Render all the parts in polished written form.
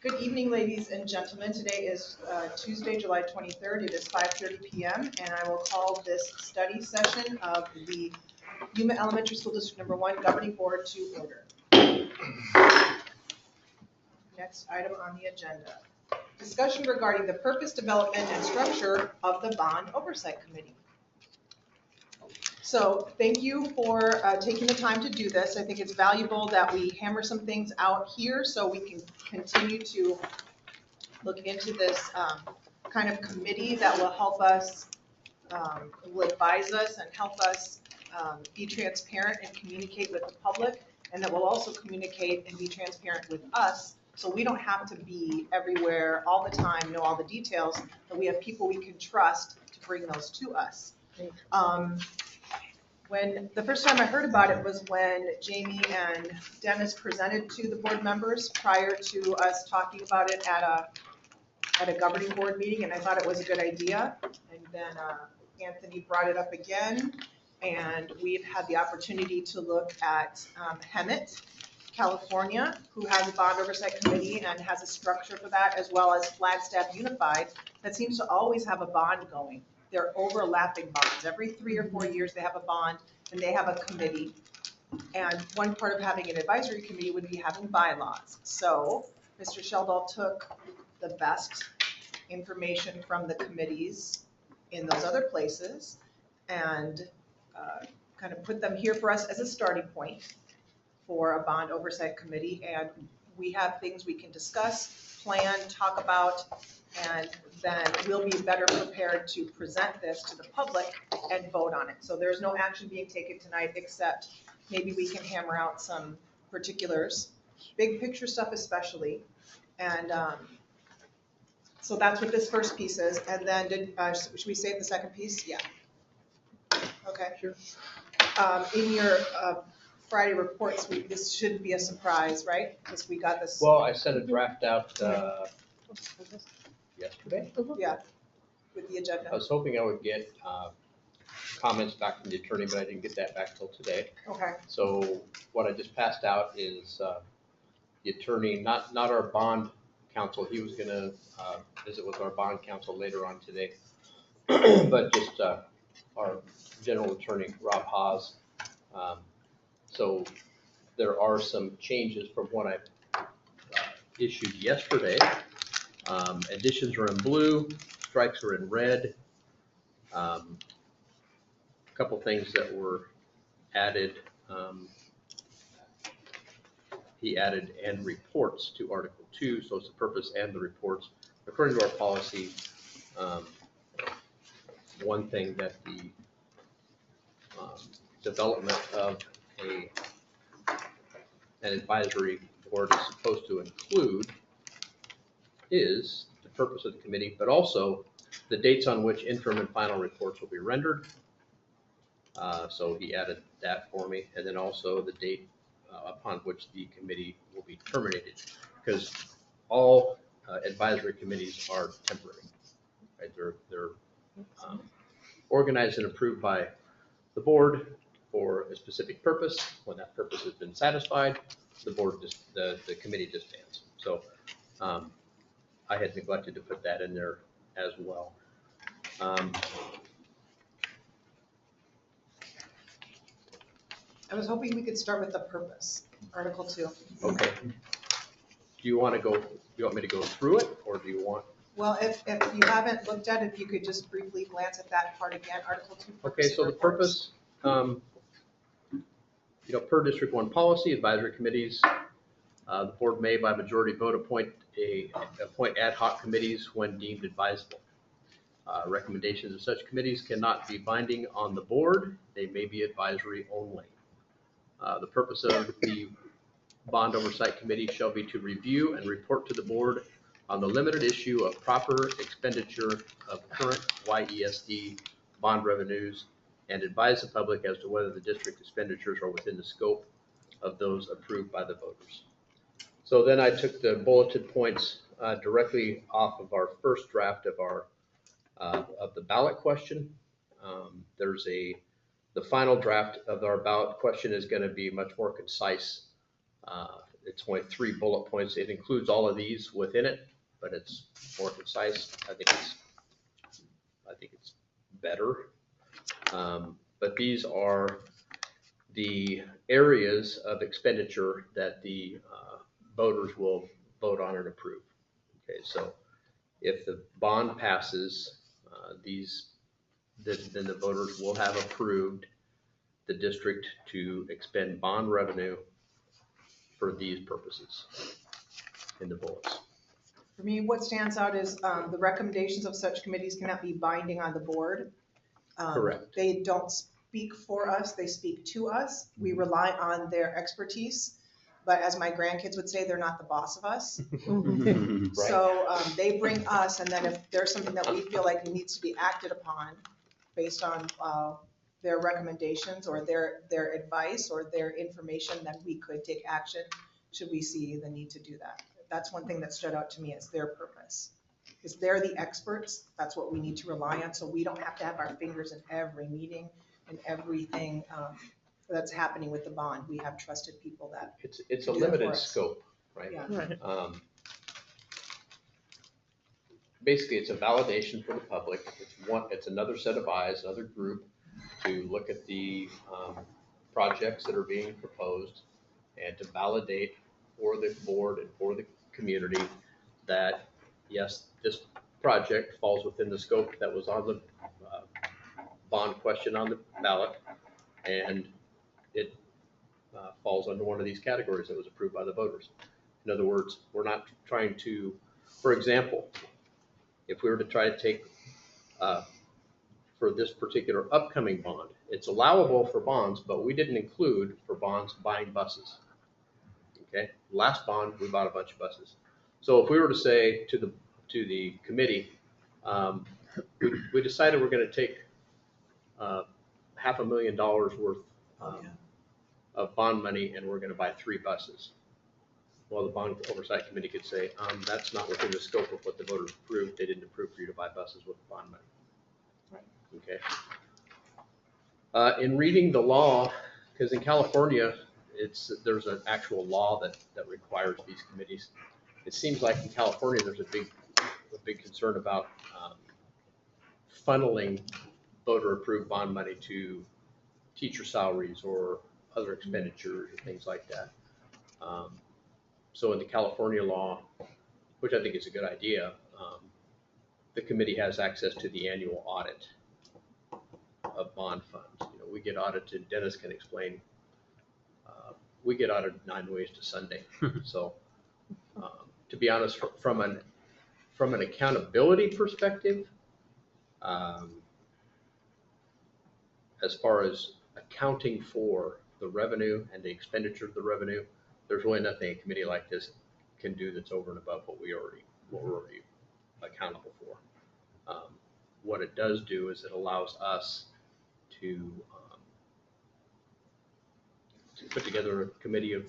Good evening, ladies and gentlemen. Today is Tuesday, July 23rd. It is 5:30 p.m. and I will call this study session of the Yuma Elementary School District Number 1 Governing Board to order. Next item on the agenda. Discussion regarding the purpose, development, and structure of the Bond Oversight Committee. So thank you for taking the time to do this. I think it's valuable that we hammer some things out here so we can continue to look into this kind of committee that will help us, will advise us and help us be transparent and communicate with the public, and that will also communicate and be transparent with us so we don't have to be everywhere all the time, know all the details, but we have people we can trust to bring those to us. When the first time I heard about it was when Jamie and Dennis presented to the board members prior to us talking about it at a governing board meeting, and I thought it was a good idea. And then Anthony brought it up again, and we've had the opportunity to look at Hemet, California, who has a bond oversight committee and has a structure for that, as well as Flagstaff Unified that seems to always have a bond going. They're overlapping bonds. Every 3 or 4 years they have a bond and they have a committee. And one part of having an advisory committee would be having bylaws. So Mr. Sheldall took the best information from the committees in those other places and kind of put them here for us as a starting point for a bond oversight committee. And we have things we can discuss, plan, talk about, and then we'll be better prepared to present this to the public and vote on it. So there's no action being taken tonight, except maybe we can hammer out some particulars, big picture stuff especially. And so that's what this first piece is. And then should we save the second piece? Yeah. Okay. Sure. In your Friday reports, this shouldn't be a surprise, right? Because we got this. Well, I sent a draft out yesterday. Yeah, with the agenda. I was hoping I would get comments back from the attorney, but I didn't get that back till today. Okay. So what I just passed out is the attorney, not our bond counsel. He was going to visit with our bond counsel later on today, but just our general attorney, Rob Haas. So there are some changes from what I issued yesterday. Additions are in blue, strikes are in red. A couple things that were added. He added and reports to Article 2, so it's the purpose and the reports. According to our policy, one thing that the development of an advisory board is supposed to include is the purpose of the committee, but also the dates on which interim and final reports will be rendered. So he added that for me, and then also the date upon which the committee will be terminated, because all advisory committees are temporary, right? They're organized and approved by the board for a specific purpose. When that purpose has been satisfied, the committee disbands. So I had neglected to put that in there as well. I was hoping we could start with the purpose, Article 2. Okay. Do you want me to go through it, or do you want? Well, if you haven't looked at it, if you could just briefly glance at that part again, Article 2. Okay, so the purpose, per District 1 policy, advisory committees, the board may by majority vote appoint ad hoc committees when deemed advisable. Recommendations of such committees cannot be binding on the board. They may be advisory only. The purpose of the Bond Oversight Committee shall be to review and report to the board on the limited issue of proper expenditure of current YESD bond revenues and advise the public as to whether the district expenditures are within the scope of those approved by the voters. So then I took the bulleted points directly off of our first draft of the ballot question. The final draft of our ballot question is going to be much more concise it's only 3 bullet points. It includes all of these within it, but it's more concise. I think it's better. But these are the areas of expenditure that the voters will vote on and approve. Okay, so if the bond passes, then the voters will have approved the district to expend bond revenue for these purposes in the bullets. For me, what stands out is the recommendations of such committees cannot be binding on the board. Correct. They don't speak for us, they speak to us. We rely on their expertise, but as my grandkids would say, they're not the boss of us. Right. So they bring us, and then if there's something that we feel like needs to be acted upon based on their recommendations or their advice or their information, then we could take action should we see the need to do that. That's one thing that stood out to me is their purpose. Because they're the experts, that's what we need to rely on, so we don't have to have our fingers in every meeting and everything that's happening with the bond. We have trusted people that. It's a do that for limited us. scope, right? Yeah. Right. Basically, it's a validation for the public. It's another set of eyes, another group to look at the projects that are being proposed and to validate for the board and for the community that, yes, this project falls within the scope that was on the bond question on the ballot, and it falls under one of these categories that was approved by the voters. In other words, we're not trying to, for example, if we were to try to take, for this particular upcoming bond, it's allowable for bonds, but we didn't include for bonds buying buses. Okay, last bond, we bought a bunch of buses. So if we were to say to the committee, we decided we're gonna take $500,000 worth of bond money and we're gonna buy 3 buses. Well, the bond oversight committee could say, that's not within the scope of what the voters approved. They didn't approve for you to buy buses with bond money. Right. Okay. In reading the law, because in California, there's an actual law that requires these committees. It seems like in California, there's a big concern about funneling voter-approved bond money to teacher salaries or other expenditures or things like that. So in the California law, which I think is a good idea, the committee has access to the annual audit of bond funds. You know, we get audited. Dennis can explain. We get audited 9 ways to Sunday. So, to be honest, from an accountability perspective, as far as accounting for the revenue and the expenditure of the revenue, there's really nothing a committee like this can do that's over and above what we're already accountable for. What it does do is it allows us to put together a committee of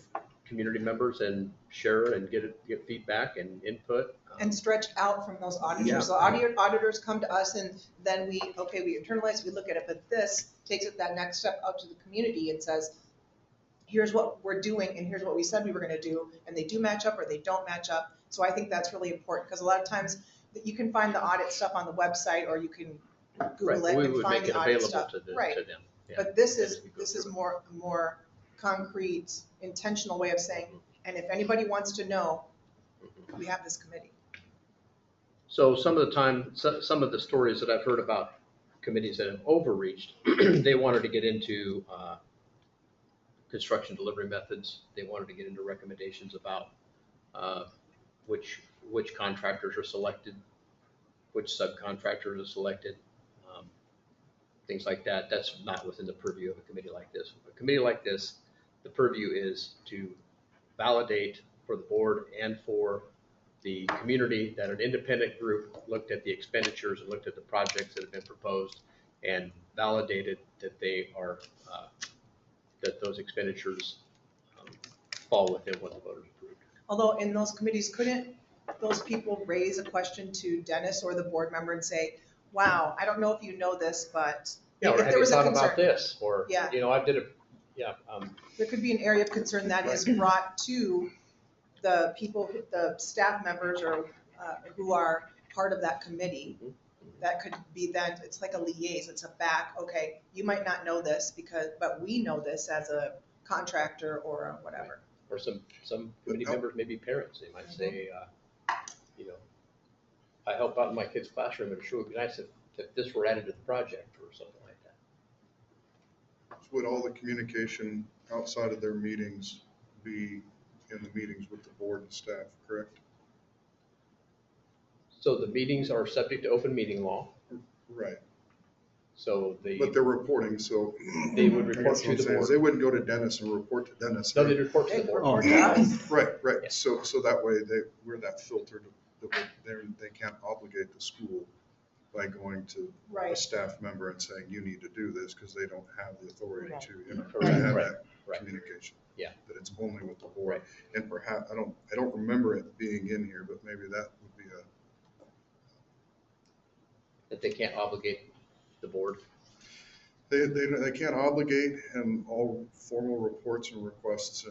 community members and share and get feedback and input. And stretch out from those auditors. Yeah. So auditors come to us and then we internalize, we look at it, but this takes it that next step out to the community. It says, here's what we're doing and here's what we said we were gonna do, and they do match up or they don't match up. So I think that's really important, because a lot of times you can find the audit stuff on the website or you can Google it and find the audit stuff. Right. To them. Yeah. But this is more concrete, intentional way of saying, and if anybody wants to know, we have this committee. So some of the time, some of the stories that I've heard about committees that have overreached, they wanted to get into construction delivery methods. They wanted to get into recommendations about which contractors are selected, which subcontractors are selected, things like that. That's not within the purview of a committee like this. A committee like this, the purview is to validate for the board and for the community that an independent group looked at the expenditures and looked at the projects that have been proposed and validated that they are that those expenditures fall within what the voters approved. Although in those committees, couldn't those people raise a question to Dennis or the board member and say, wow, I don't know if you know this, but Yeah, or if have there you was a thought about concern, this? Or, Yeah. you know, I did a, yeah. there could be an area of concern that is brought to the people, the staff members or who are part of that committee, that could be then, it's like a liaison, it's a back, okay, you might not know this but we know this as a contractor or a whatever. Or some committee members may be parents. They might say, you know, I help out in my kid's classroom, and it sure would be nice if this were added to the project or something like that. Would all the communication outside of their meetings be in the meetings with the board and staff, correct? So the meetings are subject to open meeting law. Right, So but they're reporting, so. They would I report guess to what I'm the saying is board. They wouldn't go to Dennis and report to Dennis. No, they report to the They board. report to us. Right, Yeah. right, so that way we're that filter that they can't obligate the school by going to a Right, staff member and saying, you need to do this, because they don't have the authority Right. to, Correct. have Right. that Right. communication. Yeah. That it's only with the board. Right. And perhaps, I don't remember it being in here, but maybe that would be That they can't obligate the board. they can't obligate, and all formal reports and requests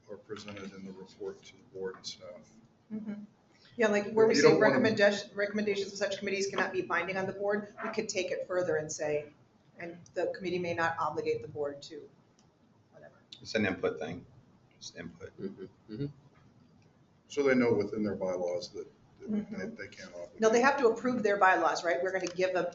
are presented in the report to the board and staff. Mhm. Yeah, like where we You say don't wanna- recommendations of such committees cannot be binding on the board, we could take it further and say, and the committee may not obligate the board to whatever. It's an input thing, just input. So they know within their bylaws that Mhm. they can't obligate. No, they have to approve their bylaws, right? We're gonna give them,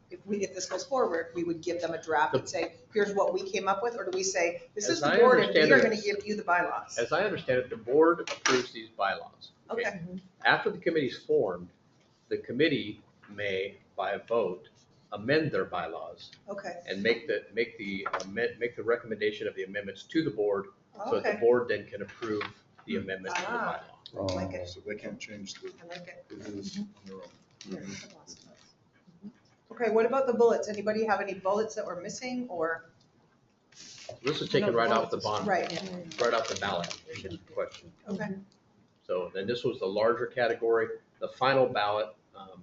if this goes forward, we would give them a draft and say, here's what we came up with, or do we say, this is As the I board and we understand are it, gonna give you the bylaws? As I understand it, the board approves these bylaws. Okay, After the committee's formed, the committee may, by a vote, amend their bylaws okay, and make the recommendation of the amendments to the board, so that the okay, board then can approve the amendment to the Ah. bylaw. I like it, So they can't change the I like it. rules on their own. Okay, what about the bullets? Anybody have any bullets that were missing or? This is taken right off the bond, Right, right off the ballot question. okay, So then this was the larger category. The final ballot,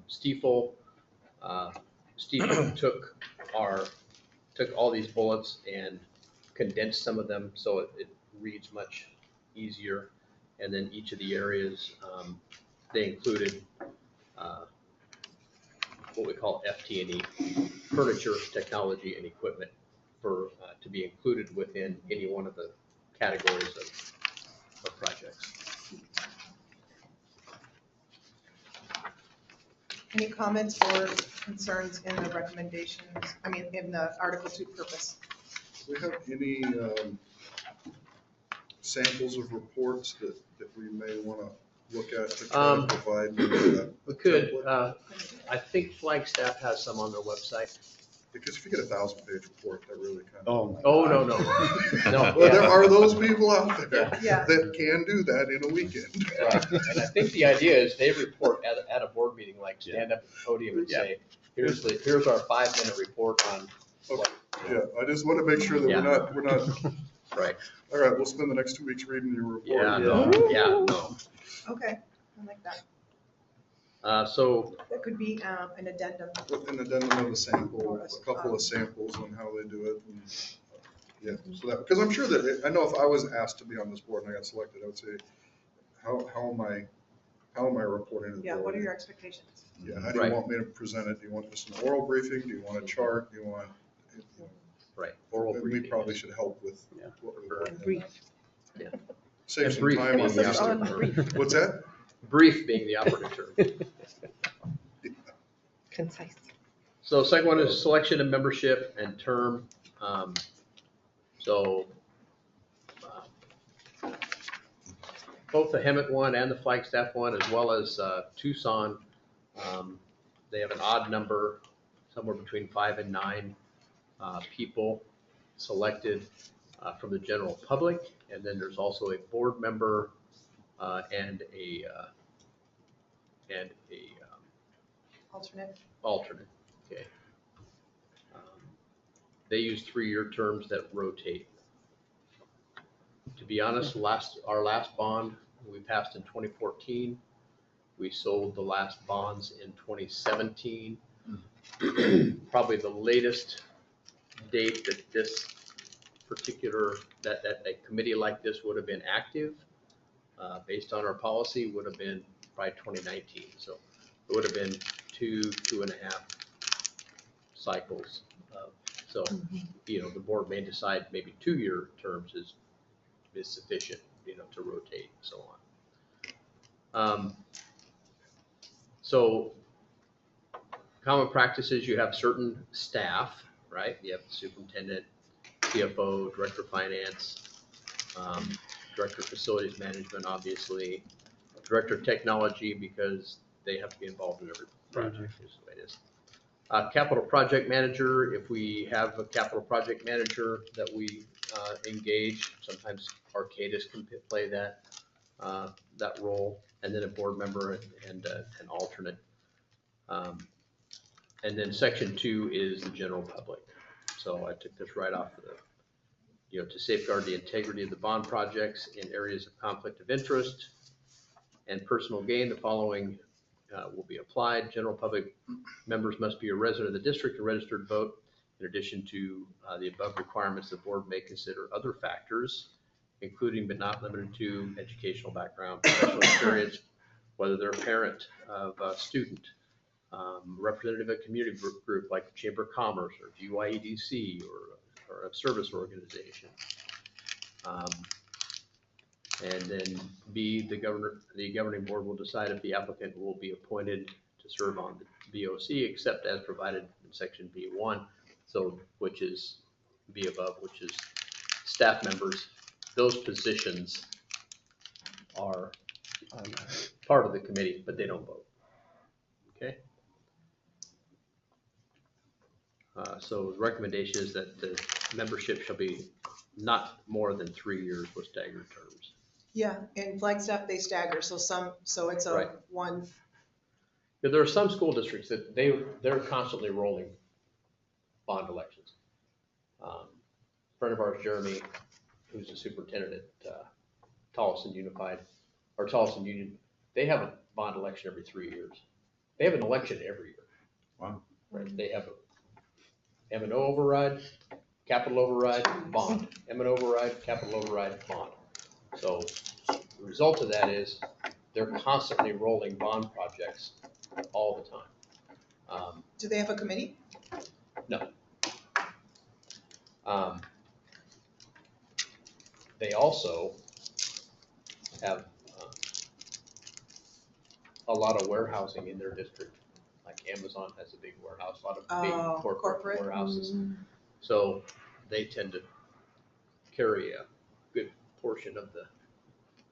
Stiefel took all these bullets and condensed some of them so it reads much easier. And then each of the areas, they included what we call FT&E, furniture, technology, and equipment to be included within any one of the categories of projects. any comments or concerns in the recommendations, in the Article 2 purpose? Do we have any samples of reports that we may want to look at to try to provide? We could, I think Flagstaff has some on their website. Because if you get a 1,000-page report, that really kind of. Oh, no. No, Well, there yeah. are those people out there Yeah. that can do that in a weekend. Right. And I think the idea is they report at a board meeting, like stand up at the podium and say, here's our 5-minute report on. Yeah, I just want to make sure that we're not, Right. all right, we'll spend the next 2 weeks reading your report. Yeah, no. Okay, I like that. So, That could be an addendum. With an addendum of a sample, a couple of samples on how they do it. And, yeah, so that, because I'm sure that, I know if I was asked to be on this board and I got selected, I would say, how am I reporting to the board? Yeah, what are your expectations? Yeah, how do Right. you want me to present it? Do you want just an oral briefing? Do you want a chart? Do you want? right, oral And we briefing. probably should help with. Yeah. what we Prefer. want. Brief. Save And some brief. time on Emphasis the on other. brief. What's that? Brief being the operative term. Concise. So second one is selection of membership and term. So both the Hemet one and the Flagstaff one, as well as Tucson, they have an odd number, somewhere between 5 and 9 people selected from the general public. And then there's also a board member and a Alternate? alternate, okay. They use 3-year terms that rotate. To be honest, our last bond, we passed in 2014. We sold the last bonds in 2017. Probably the latest date that this particular, that a committee like this would have been active, based on our policy, would have been probably 2019. So it would have been 2.5 cycles. So, the board may decide maybe 2-year terms is sufficient, to rotate and so on. So common practices, you have certain staff, right? You have the superintendent, CFO, director of finance, director of facilities management, obviously, director of technology, because they have to be involved in every project, is the way it is. Capital project manager, if we have a capital project manager that we engage, sometimes Arcadis can play that role, and then a board member and an alternate. And then section 2 is the general public. So I took this right off the, to safeguard the integrity of the bond projects in areas of conflict of interest and personal gain, the following will be applied. General public members must be a resident of the district and registered vote. In addition to the above requirements, the board may consider other factors, including but not limited to educational background, professional experience, whether they're a parent of a student, representative of a community group like the Chamber of Commerce or GYEDC or a service organization. And then B, the governing board will decide if the applicant will be appointed to serve on the BOC, except as provided in section B1, so which is B above, which is staff members. Those positions are part of the committee, but they don't vote. Okay. So the recommendation is that the membership shall be not more than 3 years with staggered terms. Yeah, in Flagstaff, they stagger, so it's a Right. one. Yeah, there are some school districts that they're constantly rolling bond elections. A friend of ours, Jeremy, who's the superintendent at Tolleson Unified, or Tolleson Union, they have a bond election every 3 years. They have an election every year. Wow. Right? They have M&O override, capital override, bond. M&O override, capital override, bond. So the result of that is they're constantly rolling bond projects all the time. Do they have a committee? No. They also have a lot of warehousing in their district. Like Amazon has a big warehouse, a lot of big corporate warehouses. So they tend to carry a good portion of the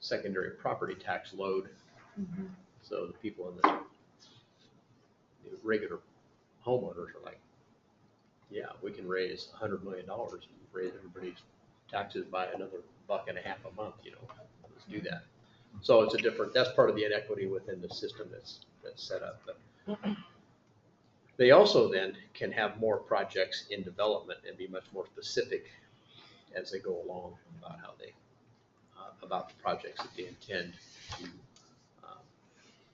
secondary property tax load. So the people in the regular homeowners are like, yeah, we can raise $100 million and raise everybody's taxes by another $1.50 a month, let's do that. So it's that's part of the inequity within the system that's set up. But they also then can have more projects in development and be much more specific as they go along about how they, about the projects that they intend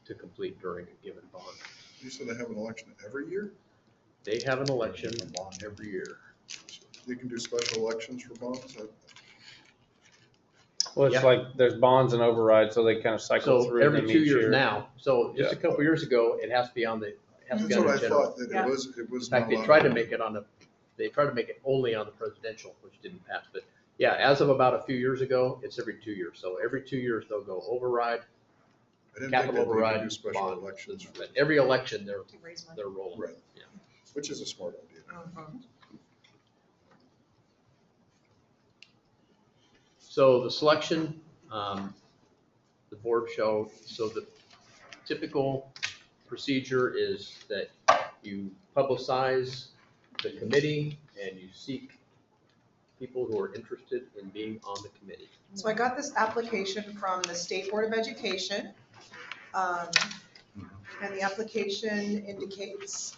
to complete during a given bond. You said they have an election every year? They have an election every year. You can do special elections for bonds? Well, it's Yeah. like there's bonds and overrides, so they kind of cycle So through every them 2 each years year. now, so just a Yeah. couple years ago, it has to be on the, That's the what I general. thought, that Yeah. it was In not fact, they allowed. tried to make it only on the presidential, which didn't pass. But yeah, as of about a few years ago, it's every 2 years. So every 2 years, they'll go override, I didn't think capital that they could override, do special bond. elections, But every election, To raise money. they're rolling. Right. Yeah. which is a smart idea. So the selection, the board shall, so the typical procedure is that you publicize the committee and you seek people who are interested in being on the committee. So I got this application from the State Board of Education. And the application indicates,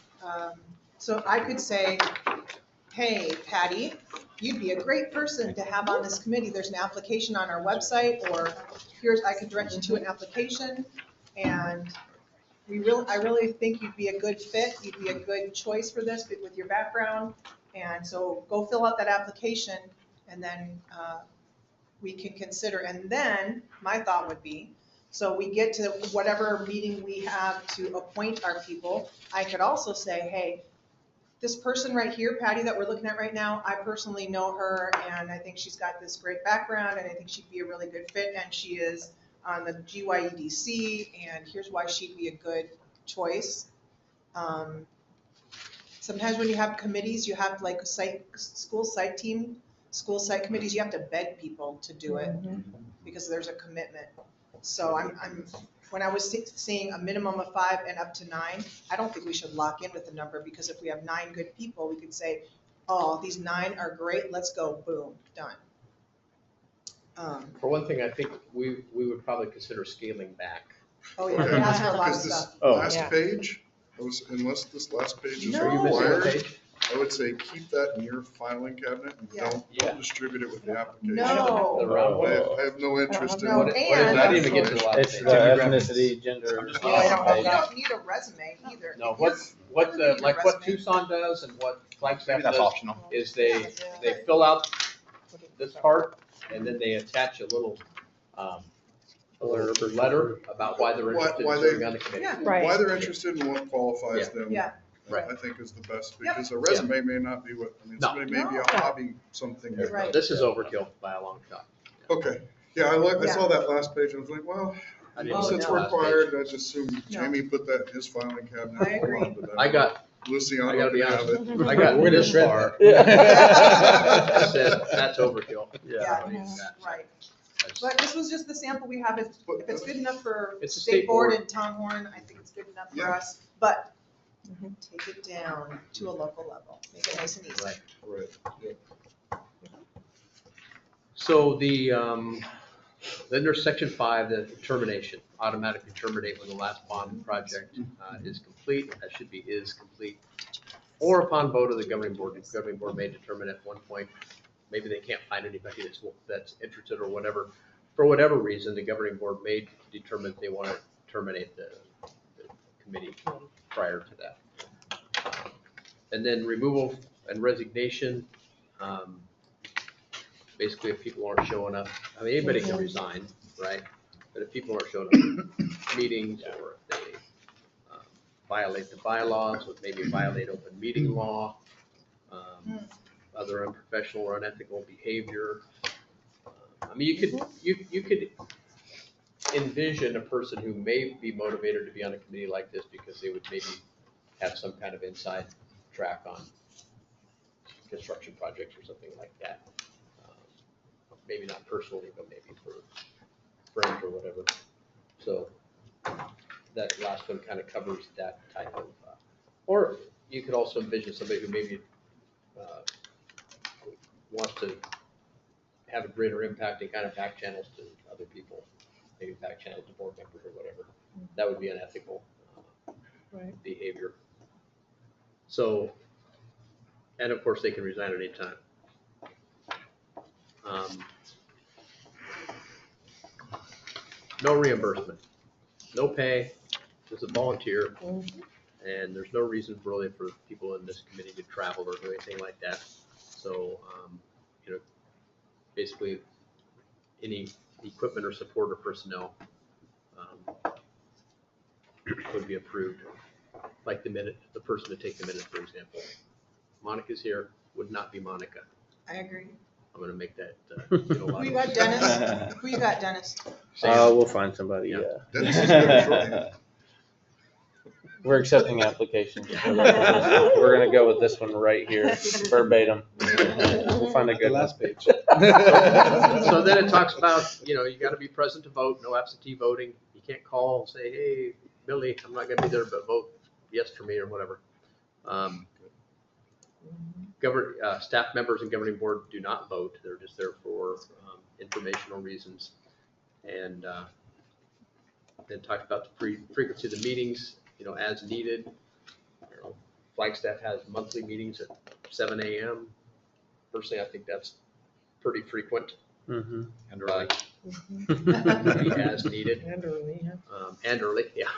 so I could say, hey, Patty, you'd be a great person to have on this committee. There's an application on our website, or I could direct you to an application. And I really think you'd be a good fit. You'd be a good choice for this with your background. And so go fill out that application. and then we can consider, and then my thought would be, so we get to whatever meeting we have to appoint our people, I could also say, hey, this person right here, Patty, that we're looking at right now, I personally know her, and I think she's got this great background, and I think she'd be a really good fit, and she is on the GYEDC, and here's why she'd be a good choice. Sometimes when you have committees, you have like school site committees, you have to beg people to do it because there's a commitment. So when I was seeing a minimum of 5 and up to 9, I don't think we should lock in with the number, because if we have 9 good people, we could say, oh, these 9 are great, let's go, boom, done. For one thing, I think we would probably consider scaling back. Oh, yeah, they ask for a lot of Because this stuff. last Yeah. page, unless this last page is No. Are you missing a required, page? I would say keep that in your filing cabinet and Yeah. don't distribute it with the application. No. The round one? I have no interest in No, it. What is that? I didn't even get to the last It's page. the ethnicity, gender. I'm just- You don't need a resume either. No, If you're- what you don't need a like what resume. Tucson does and what Flagstaff Maybe that's does optional. is they fill out this part and then they attach a little letter about why they're interested Why in they- serving on the committee. Yeah. Right. Why they're interested and what qualifies them. Yeah. Right. I think is the best, Yep. because a resume may not be what, I mean, No. somebody may be a No. hobby, something. that- Right. This is overkill by a long shot. Okay, yeah, I saw that last page and I was like, well, I didn't since see it's the last page. required, I just assume No. Jamie put that in his filing cabinet. I agree. I got, Luciano I gotta be can have honest, it. I got We're gonna this shred far. that. I said, that's overkill. Yeah. I don't need that. Right, That's- but this was just the sample we have. If it's good enough for It's a State Board and Town Horn, I think it's good enough for Yeah. us. But take it down to a local level, make it nice and easy. Right. Right, yeah. So then there's section 5, the termination, automatically terminate when the last bond project is complete. That should be is complete. Or upon vote of the governing board. The governing board may determine at one point, maybe they can't find anybody that's interested or whatever. For whatever reason, the governing board may determine they want to terminate the committee prior to that. And then removal and resignation. Basically, if people aren't showing up, I mean, anybody can resign, right? But if people aren't showing up at meetings, or if they violate the bylaws, or maybe violate open meeting law, other unprofessional or unethical behavior. I mean, you could envision a person who may be motivated to be on a committee like this because they would maybe have some kind of inside track on construction projects or something like that. Maybe not personally, but maybe for friends or whatever. So that last one kind of covers that type of, or you could also envision somebody who maybe wants to have a greater impact and kind of back channels to other people, maybe back channels to board members or whatever. That would be unethical behavior. So, and of course, they can resign at any time. No reimbursement, no pay, this is a volunteer, and there's no reason really for people in this committee to travel or do anything like that. So, basically, any equipment or support or personnel would be approved, like the person to take the minutes, for example. Monica's here, would not be Monica. I agree. I'm gonna make that. Who you got, Dennis? Who you got, Dennis? We'll find somebody, Yeah. yeah. Dennis is good at shorthand. We're accepting applications. We're gonna go with this one right here, verbatim. We'll find a good one. page. So then it talks about, you gotta be present to vote, no absentee voting. You can't call and say, hey, Billy, I'm not gonna be there, but vote yes for me or whatever. Staff members and governing board do not vote. They're just there for informational reasons. And then talks about the frequency of the meetings, as needed. Flagstaff has monthly meetings at 7 a.m. Personally, I think that's pretty frequent. Mhm. And early. As needed. And early, yeah. And early, yeah.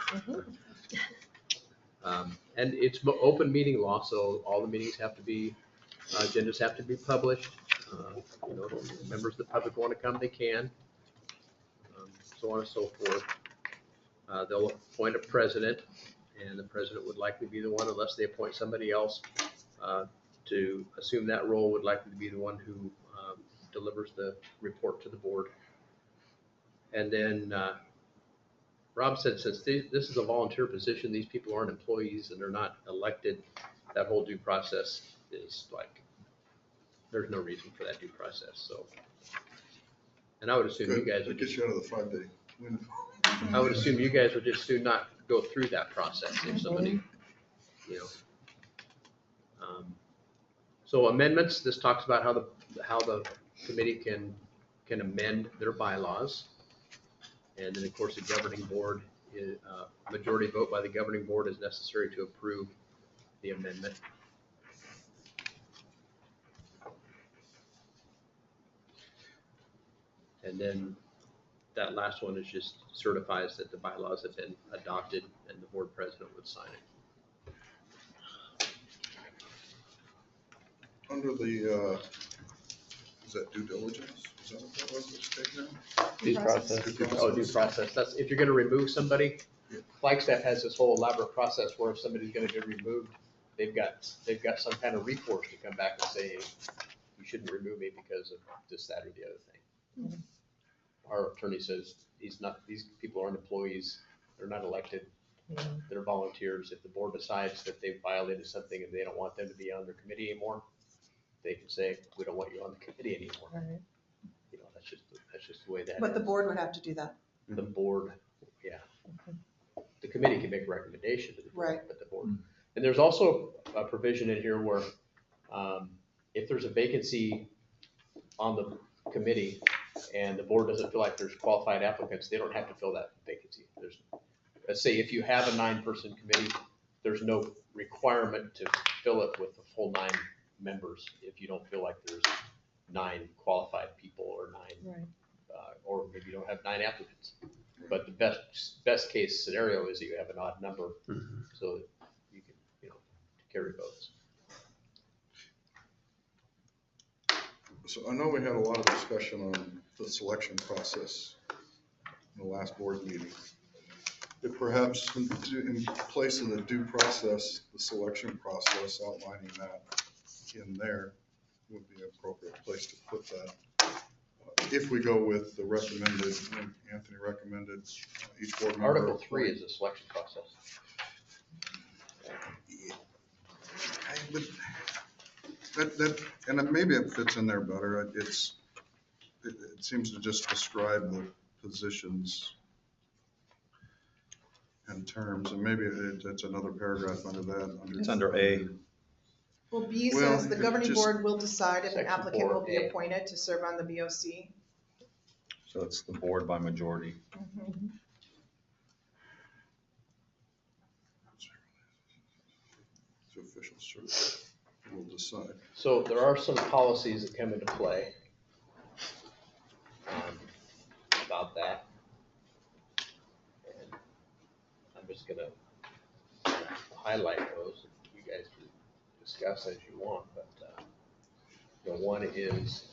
And it's open meeting law, so all the meetings have to be, agendas have to be published. You know, if members of the public want to come, they can, so on and so forth. They'll appoint a president, and the president would likely be the one, unless they appoint somebody else to assume that role, would likely be the one who delivers the report to the board. And then Rob said, since this is a volunteer position, these people aren't employees and they're not elected, that whole due process is like, there's no reason for that due process, so. And I would assume you guys would Get just, you out of the 5-day window. I would assume you guys would just do not go through that process if somebody, you know. So amendments, this talks about how the committee can amend their bylaws. And then, of course, the governing board, majority vote by the governing board is necessary to approve the amendment. And then that last one is just certifies that the bylaws have been adopted and the board president would sign it. Under the, is that due diligence? Is that what that was that's taken out? Due process. Oh, due process. That's, if you're gonna remove somebody, Flagstaff has this whole elaborate process where if somebody's gonna be removed, they've got some kind of recourse to come back and say, you shouldn't remove me because of this, that, or the other thing. Our attorney says these people aren't employees, they're not elected, they're volunteers. If the board decides that they've violated something and they don't want them to be on their committee anymore, they can say, we don't want you on the committee anymore. Right. You know, that's just the way that But the is. board would have to do that. The board, yeah. The committee can make a recommendation to the board, Right. but the board. And there's also a provision in here where if there's a vacancy on the committee and the board doesn't feel like there's qualified applicants, they don't have to fill that vacancy. Let's say if you have a 9-person committee, there's no requirement to fill it with the full 9 members if you don't feel like there's 9 qualified people or 9, Right. or maybe you don't have 9 applicants. But the best case scenario is that you have an odd number, so that you can, you know, carry votes. So I know we had a lot of discussion on the selection process in the last board meeting. If perhaps in place of the due process, the selection process, outlining that in there would be an appropriate place to put that. If we go with the recommended, Anthony recommended, each board member. Article 3 is the selection process. But and maybe it fits in there better. It seems to just describe the positions and terms, and maybe it's another paragraph under that. It's under A. Well, B Well, says the it governing just- board will decide if an Section applicant will be 4A. appointed to serve on the BOC. So it's the board by majority. The official service will decide. So there are some policies that come into play about that. And I'm just gonna highlight those, you guys can discuss as you want, but, you know, one is,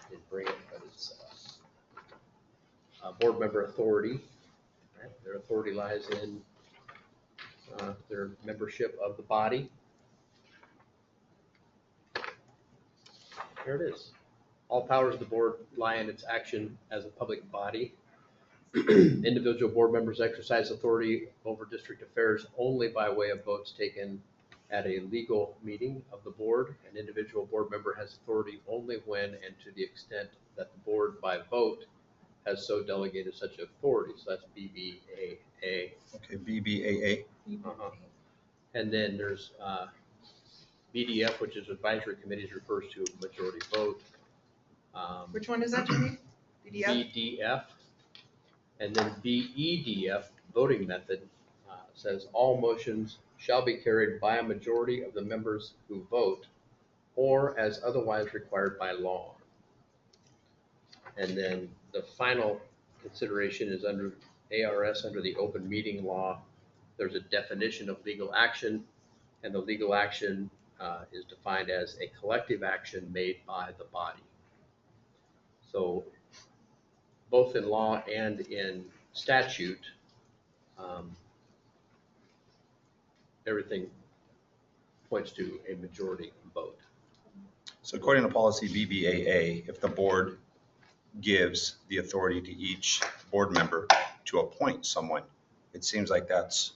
didn't bring it, but it's, board member authority. Right? Their authority lies in their membership of the body. There it is. All powers of the board lie in its action as a public body. Individual board members exercise authority over district affairs only by way of votes taken at a legal meeting of the board. An individual board member has authority only when and to the extent that the board by vote has so delegated such authority. So that's BBAA. Okay, BBAA. Uh-huh. And then there's BDF, which is advisory committees, refers to a majority vote. Which one is that, Jamie? BDF? BDF. And then BEDF, voting method, says all motions shall be carried by a majority of the members who vote or as otherwise required by law. And then the final consideration is under ARS, under the open meeting law. There's a definition of legal action, And the legal action is defined as a collective action made by the body. So both in law and in statute, everything points to a majority vote. So according to policy BBAA, if the board gives the authority to each board member to appoint someone, it seems like that's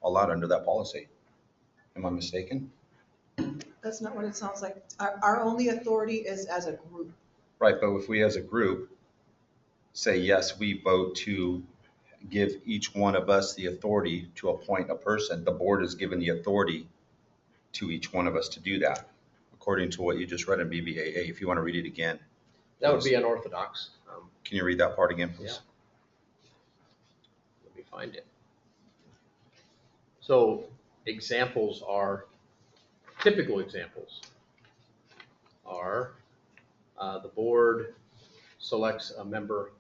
allowed under that policy. Am I mistaken? That's not what it sounds like. Our only authority is as a group. Right, but if we as a group say, yes, we vote to give each one of us the authority to appoint a person, the board is given the authority to each one of us to do that, according to what you just read in BBAA. If you want to read it again, That would be unorthodox. can you read that part again, please? Let me find it. So examples are, typical examples are, the board selects a member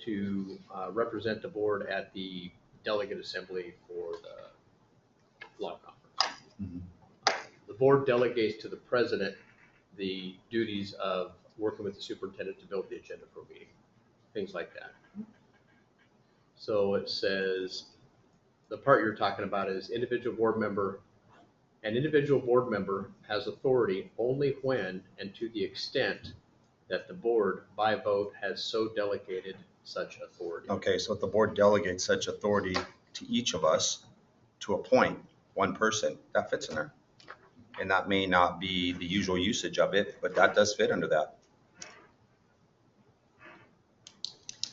to represent the board at the delegate assembly for the law conference. Mhm. The board delegates to the president the duties of working with the superintendent to build the agenda for a meeting, things like that. So it says, the part you're talking about is individual board member. An individual board member has authority only when and to the extent that the board by vote has so delegated such authority. Okay, so if the board delegates such authority to each of us to appoint one person, that fits in there. And that may not be the usual usage of it, but that does fit under that.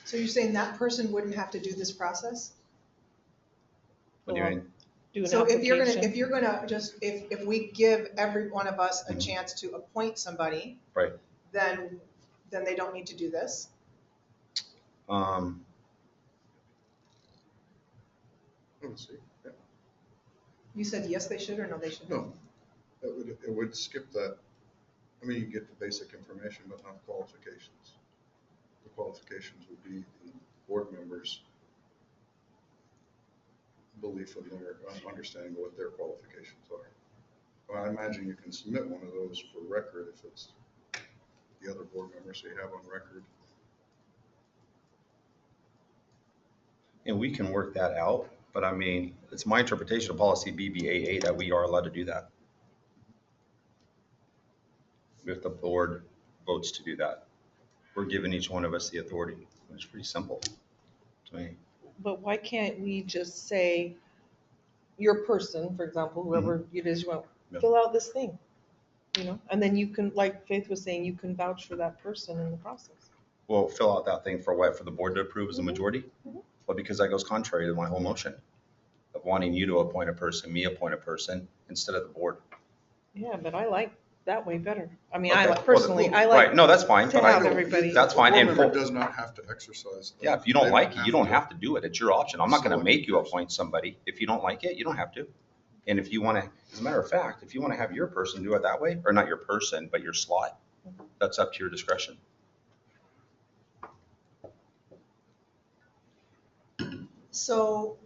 So you're saying that person wouldn't have to do this process? What do you mean? Do an So if application. you're gonna just, if we give every one of us a Mhm. chance to appoint somebody. Right. Then they don't need to do this? Let's see. Yeah. You said yes, they should, or no, they shouldn't? No, it would skip that. I mean, you get the basic information, but not qualifications. The qualifications would be the board members' belief in their understanding of what their qualifications are. Well, I imagine you can submit one of those for record if it's the other board members you have on record. And we can work that out, but I mean, it's my interpretation of policy BBAA that we are allowed to do that. If the board votes to do that, we're giving each one of us the authority. It's pretty simple to me. But why can't we just say, your person, for example, whoever it is you want, Yeah. fill out this thing? You know, and then you can, like Faith was saying, you can vouch for that person in the process. Well, fill out that thing for what? For the board to approve as a majority? Mhm. Well, because that goes contrary to my whole motion of wanting you to appoint a person, me appoint a person instead of the board. Yeah, but I like that way better. I mean, Okay. I Well, like, personally, I Right, like no, that's fine, to but I, have everybody. that's fine. The And board member does not have to exercise. yeah, if you don't They like it, you don't to. have to do it. It's your option. I'm not gonna Select make you person. appoint somebody. If you don't like it, you don't have to. And if you wanna, as a matter of fact, if you wanna have your person do it that way, or not your person, but your slot, that's up to your discretion. So,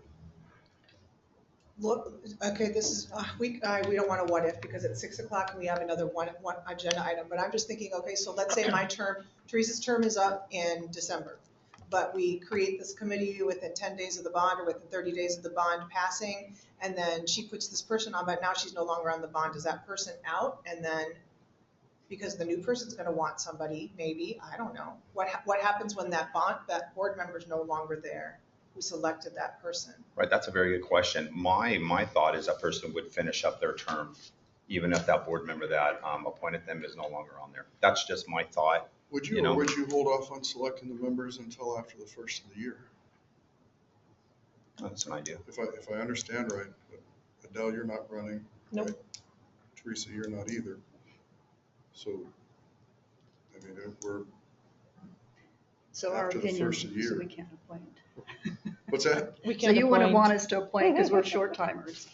look, okay, this is, we don't want to what if, because it's 6 o'clock and we have another one agenda item, but I'm just thinking, okay, so let's say my term, Teresa's term is up in December, but we create this committee within 10 days of the bond or within 30 days of the bond passing, and then she puts this person on, but now she's no longer on the bond. Is that person out? And then, because the new person's going to want somebody, maybe, I don't know. What happens when that board member's no longer there? Who selected that person? Right, that's a very good question. My thought is that person would finish up their term, even if that board member that appointed them is no longer on there. That's just my thought. Would You you, know. or would you hold off on selecting the members until after the first of the year? That's an idea. If I understand right, Adele, you're not running. Nope. right? Teresa, you're not either. So, I mean, if we're, So our After the opinion, first of the so year. we can't appoint. what's that? We So can't you wouldn't appoint. want us to appoint because we're short timers.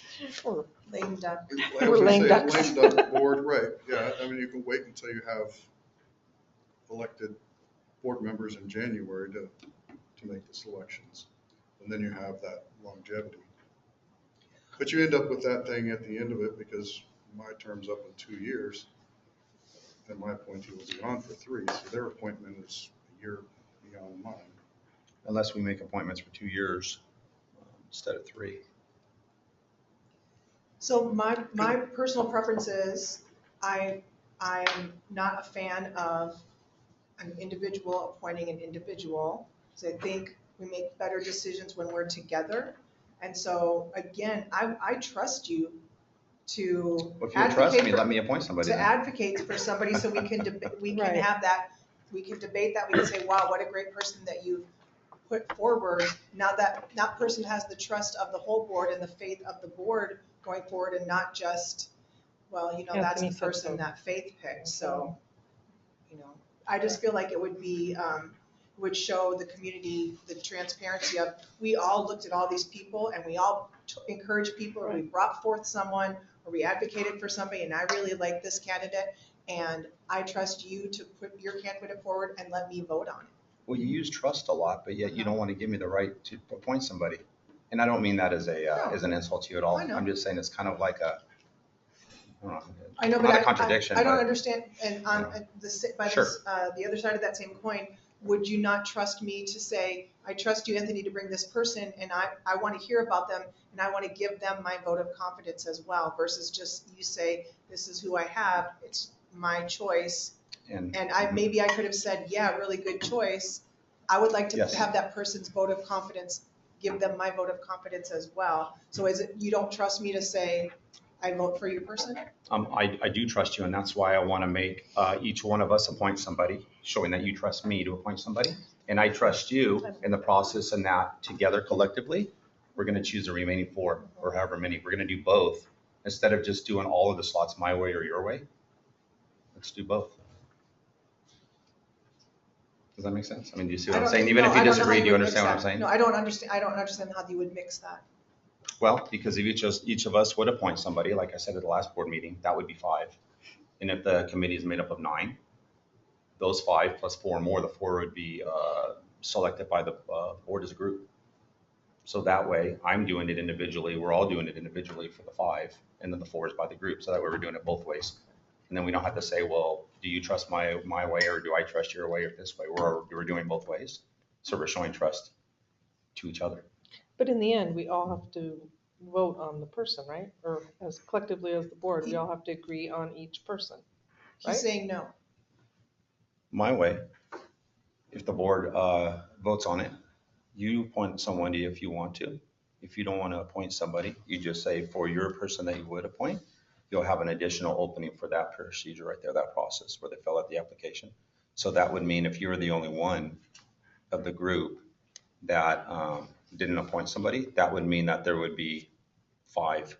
Or Lame duck. I was gonna lame say, ducks. lame duck board, right, yeah, I mean, you can wait until you have elected board members in January to make the selections, and then you have that longevity. But you end up with that thing at the end of it because my term's up in 2 years. And my appointee will be on for 3, so their appointment is a year beyond mine. Unless we make appointments for 2 years instead of 3. So my personal preference is, I'm not a fan of an individual appointing an individual. So I think we make better decisions when we're together. And so, again, I trust you to Well, if you trust advocate me, for, let me appoint somebody to then. advocate for somebody so we can, we can Right. have that, we can debate that, we can say, wow, what a great person that you've put forward. Now that person has the trust of the whole board and the faith of the board going forward, and not just, well, you know, that's the Anthony said person so. that Faith picked, so, you know, I just feel like it would be, would show the community the transparency of, we all looked at all these people and we all encouraged people, or we brought forth someone, or we advocated for somebody, and I really like this candidate, and I trust you to put your candidate forward and let me vote on it. Well, you use trust a lot, but yet you don't want to give me the right to appoint somebody. And I don't mean that as as an insult to you at all. I know. I'm just saying it's kind of like a, I don't know, I know, but not a contradiction, I don't but understand, and on by Sure. this, the other side of that same coin, would you not trust me to say, I trust you, Anthony, to bring this person, and I want to hear about them, and I want to give them my vote of confidence as well, versus just you say, this is who I have, it's my choice, and and maybe I could have said, yeah, really good choice. I would like to Yes. have that person's vote of confidence, give them my vote of confidence as well. So is it, you don't trust me to say, I vote for your person? I do trust you, and that's why I want to make each one of us appoint somebody, showing that you trust me to appoint somebody. And I trust you in the process, and that together collectively, we're going to choose the remaining 4 or however many. We're going to do both instead of just doing all of the slots my way or your way. Let's do both. Does that make sense? I mean, do you see what I'm saying? Even if you disagree, do you understand what I'm saying? No, I don't understand how you would mix that. Well, because if each of us would appoint somebody, like I said at the last board meeting, that would be 5. And if the committee is made up of 9, those 5 plus 4 more, the 4 would be selected by the board as a group. So that way, I'm doing it individually, we're all doing it individually for the 5, and then the 4 is by the group. So that way we're doing it both ways. And then we don't have to say, well, do you trust my way, or do I trust your way, or this way? We're doing both ways. So we're showing trust to each other. But in the end, we all have to vote on the person, right? Or as collectively as the board, we all have to agree on each person. Right? He's saying no. My way, if the board votes on it, you appoint somebody if you want to. If you don't want to appoint somebody, you just say for your person that you would appoint, you'll have an additional opening for that procedure right there, that process where they fill out the application. So that would mean if you're the only one of the group that didn't appoint somebody, that would mean that there would be 5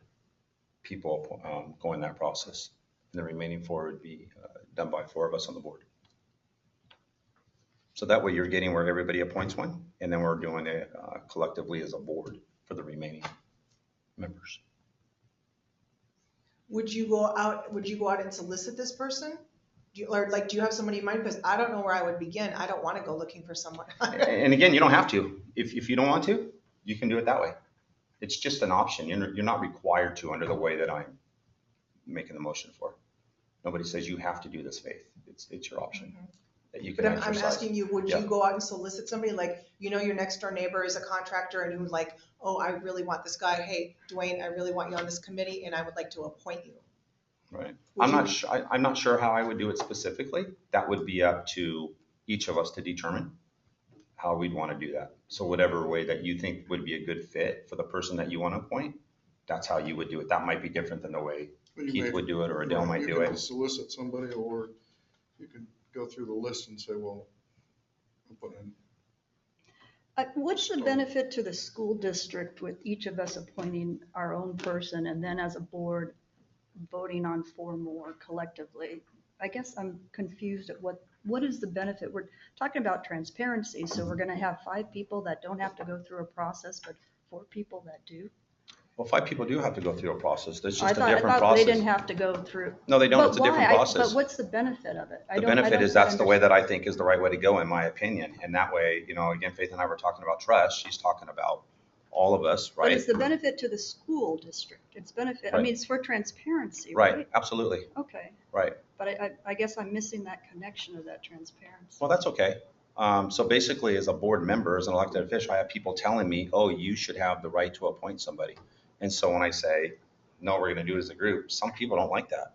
people going that process. And the remaining 4 would be done by 4 of us on the board. So that way you're getting where everybody appoints one, and then we're doing it collectively as a board for the remaining members. Would you go out and solicit this person? Do you have somebody in mind? Because I don't know where I would begin. I don't want to go looking for someone. And again, you don't have to. If you don't want to, you can do it that way. It's just an option. You're not required to under the way that I'm making the motion for. Nobody says you have to do this, Faith. It's your option that you can But I'm exercise. asking you, would Yeah. you go out and solicit somebody, like, you know, your next door neighbor is a contractor and you're like, oh, I really want this guy. Hey, Dwayne, I really want you on this committee and I would like to appoint you. Right. Would I'm not sure how I would do it specifically. That would be up to each of us to determine how we'd want to do that. So whatever way that you think would be a good fit for the person that you want to appoint, that's how you would do it. That might be different than the way Keith would do it, or Adele might do You can it. solicit somebody, or you can go through the list and say, well, I'm putting in. What's the benefit to the school district with each of us appointing our own person and then as a board voting on 4 more collectively? I guess I'm confused at what is the benefit? We're talking about transparency, so we're going to have 5 people that don't have to go through a process, but 4 people that do. Well, 5 people do have to go through a process. There's I just a thought different they process. didn't have to go through. No, they don't. But It's a different why? process. But what's the benefit of it? The benefit is that's the way that I think is the right way to go, in my opinion. And that way, again, Faith and I were talking about trust. She's talking about all of us, But right? it's the benefit to the school district. It's benefit, I Right. mean, it's for transparency, Right, right? absolutely, Okay, right. but I guess I'm missing that connection of that transparency. Well, that's okay. So basically, as a board member, as an elected official, I have people telling me, oh, you should have the right to appoint somebody. And so when I say, no, we're gonna do it as a group, some people don't like that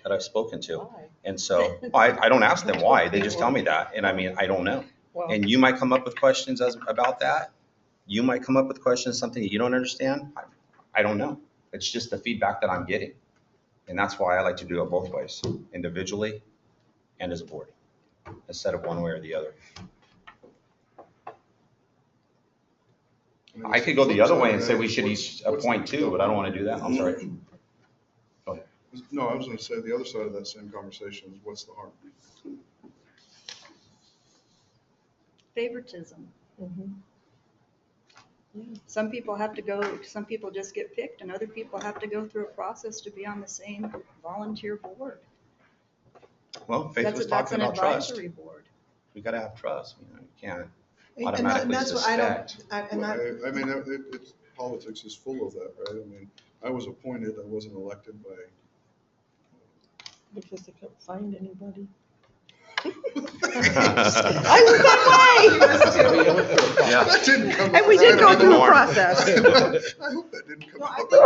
I've spoken to. Why? And so I don't ask them why, they just tell me that, and I mean, I don't know. Well, And you might come up with questions about that. You might come up with questions, something that you don't understand. I don't know. It's just the feedback that I'm getting. And that's why I like to do it both ways, individually and as a board, instead of one way or the other. I could go the other way and say we should each appoint two, but I don't want to do that. I'm sorry. No, I was gonna say the other side of that same conversation is what's the harm? Favoritism. mhm. Some people have to go, some people just get picked and other people have to go through a process to be on the same volunteer board. Well, Faith was That's talking an about trust. advisory board. We gotta have trust. You can't And automatically that's what I don't, suspect. and that, I mean, it's, politics is full of that, right? I mean, I was appointed, I wasn't elected by. Because they couldn't find anybody. I was that way. Yeah. That didn't come. And we did go out. through a Norm. process. I hope that didn't come No, I out. think,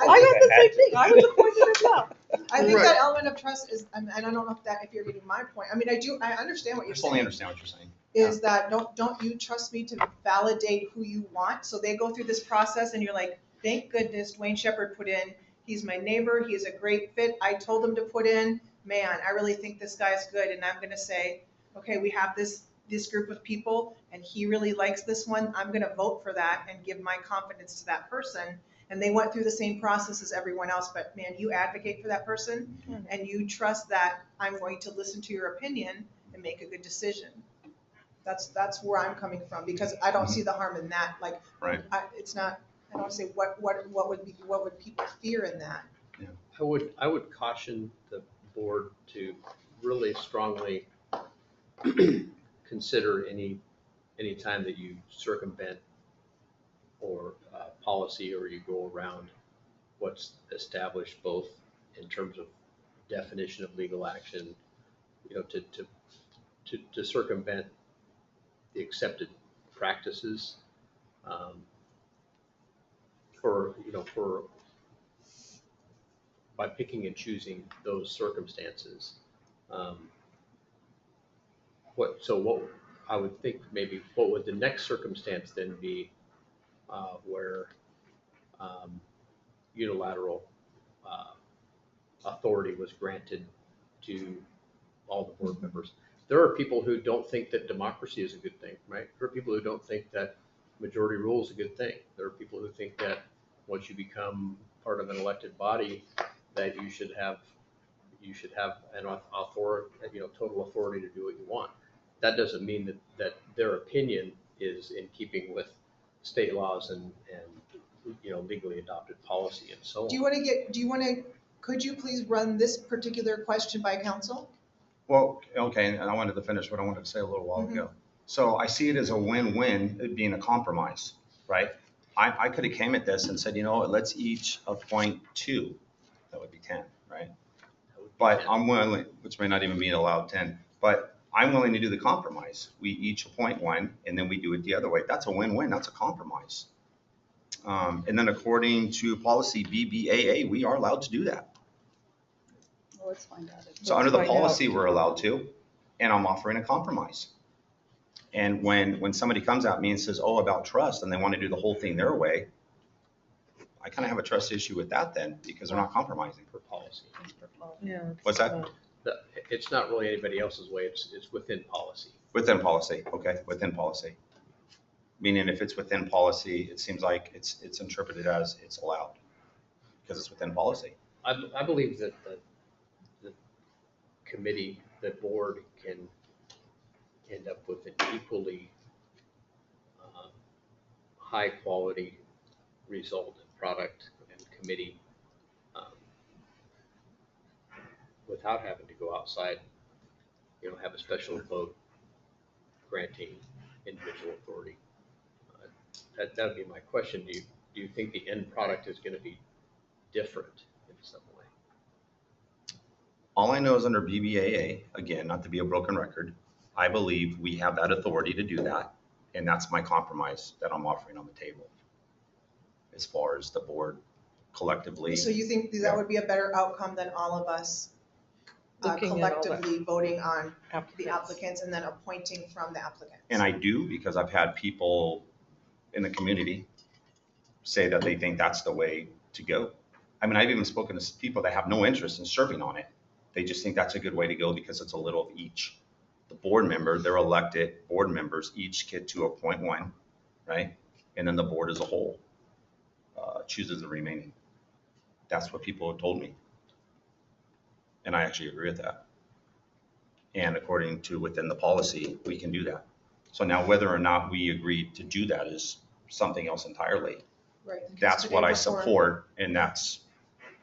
I got the same thing. I was appointed as well. I think Right. that element of trust is, and I don't know if you're getting my point. I mean, I understand what I you're fully saying. understand what you're saying. Is that, don't you trust me to validate who you want? So they go through this process and you're like, thank goodness Dwayne Shepherd put in, he's my neighbor, he's a great fit, I told him to put in, man, I really think this guy's good, and I'm gonna say, okay, we have this group of people, and he really likes this one, I'm gonna vote for that and give my confidence to that person. And they went through the same process as everyone else, but man, you advocate for that person, and you trust that I'm going to listen to your opinion and make a good decision. That's where I'm coming from, because I don't see the harm in that, like, Right. it's not, I don't say what would people fear in that? I would caution the board to really strongly consider any time that you circumvent or policy, or you go around what's established, both in terms of definition of legal action, to circumvent the accepted practices, for by picking and choosing those circumstances. What I would think, maybe what would the next circumstance then be, where unilateral authority was granted to all the board members? There are people who don't think that democracy is a good thing, right? There are people who don't think that majority rule is a good thing. There are people who think that once you become part of an elected body, that you should have an total authority to do what you want. That doesn't mean that their opinion is in keeping with state laws and legally adopted policy and so on. Could you please run this particular question by council? Well, okay, and I wanted to finish what I wanted to say a little while ago. So I see it as a win-win, it being a compromise, right? I could have came at this and said, let's each appoint two. That would be 10, right? But I'm willing, which may not even be allowed 10, but I'm willing to do the compromise. We each appoint one and then we do it the other way. That's a win-win, that's a compromise. And then according to policy BBAA, we are allowed to do that. Well, let's find out. So under the policy, we're allowed to, and I'm offering a compromise. And when somebody comes at me and says, oh, about trust, and they want to do the whole thing their way, I kind of have a trust issue with that then, because they're not compromising. For policy. Yeah. What's that? It's not really anybody else's way, it's within policy. Within policy, okay, within policy. Meaning if it's within policy, it seems like it's interpreted as it's allowed, because it's within policy. I believe that the committee, the board can end up with an equally high quality result and product and committee without having to go outside, have a special vote granting individual authority. that would be my question. Do you think the end product is going to be different in some way? All I know is under BBAA, again, not to be a broken record, I believe we have that authority to do that. And that's my compromise that I'm offering on the table. As far as the board collectively. So you think that would be a better outcome than all of us Looking at all that. collectively voting on the Applicants. applicants and then appointing from the applicants? And I do, because I've had people in the community say that they think that's the way to go. I mean, I've even spoken to people that have no interest in serving on it. They just think that's a good way to go because it's a little of each. The board member, they're elected board members, each get to appoint one, right? And then the board as a whole chooses the remaining. That's what people have told me. And I actually agree with that. And according to within the policy, we can do that. So now whether or not we agree to do that is something else entirely. Right. because That's today what I before- support, and that's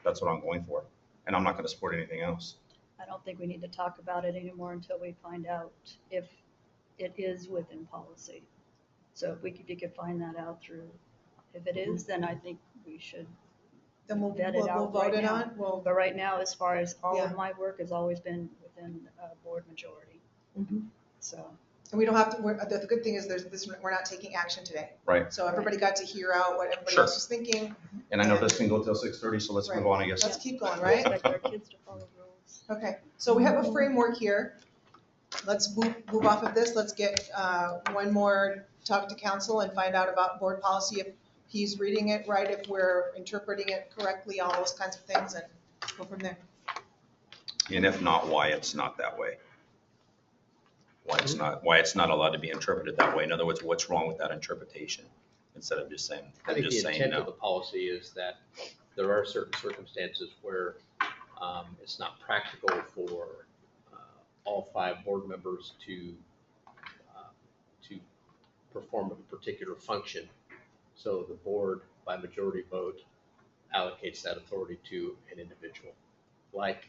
what I'm going for. And I'm not gonna support anything else. I don't think we need to talk about it anymore until we find out if it is within policy. So if you could find that out through, if it is, then I think we should. Then we'll vet it we'll out vote right it now. on, we'll, But right now, as far as all Yeah. of my work has always been within board majority. Mhm. So, and we don't have to, the good thing is we're not taking action today. Right. So everybody got to hear out what everybody Sure. else was thinking. And I know this can go till 6:30, so let's move on, I guess. Let's keep going, we right? expect our kids to follow rules. Okay, so we have a framework here. Let's move off of this. Let's get one more, talk to council and find out about board policy, if he's reading it right, if we're interpreting it correctly, all those kinds of things, and go from there. And if not, why it's not that way. Why it's not allowed to be interpreted that way. In other words, what's wrong with that interpretation? Instead of just saying, I I'm think just the saying intent of no. the policy is that there are certain circumstances where it's not practical for all 5 board members to perform a particular function. So the board, by majority vote, allocates that authority to an individual. Like,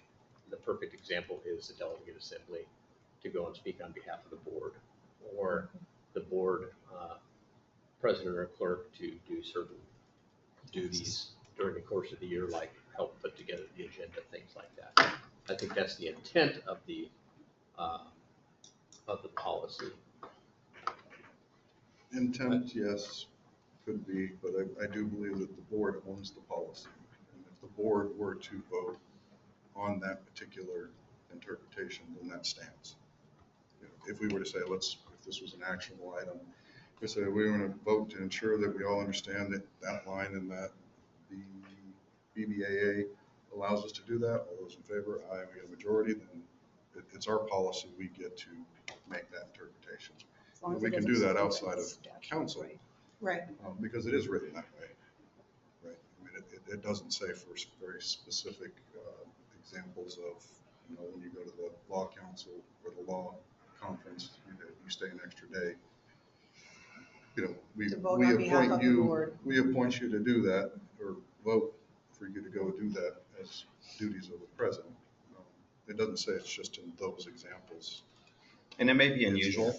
the perfect example is the delegate assembly to go and speak on behalf of the board, or the board president or clerk to do certain duties during the course of the year, like help put together the agenda, things like that. I think that's the intent of the policy. Intent, yes, could be, but I do believe that the board owns the policy. And if the board were to vote on that particular interpretation, then that stands. You know, if we were to say, if this was an actionable item, we say we want to vote to ensure that we all understand that line and that the BBAA allows us to do that. All those in favor, aye, we get a majority, then it's our policy, we get to make that interpretation. As long as We it can doesn't do that say outside of statute, council. right? Right. Because it is written that way, right? I mean, it doesn't say for very specific examples of, when you go to the law council or the law conference, you stay an extra day. We To vote on behalf appoint of the you, board. we appoint you to do that, or vote for you to go do that as duties of the president. It doesn't say it's just in those examples. And it may be unusual,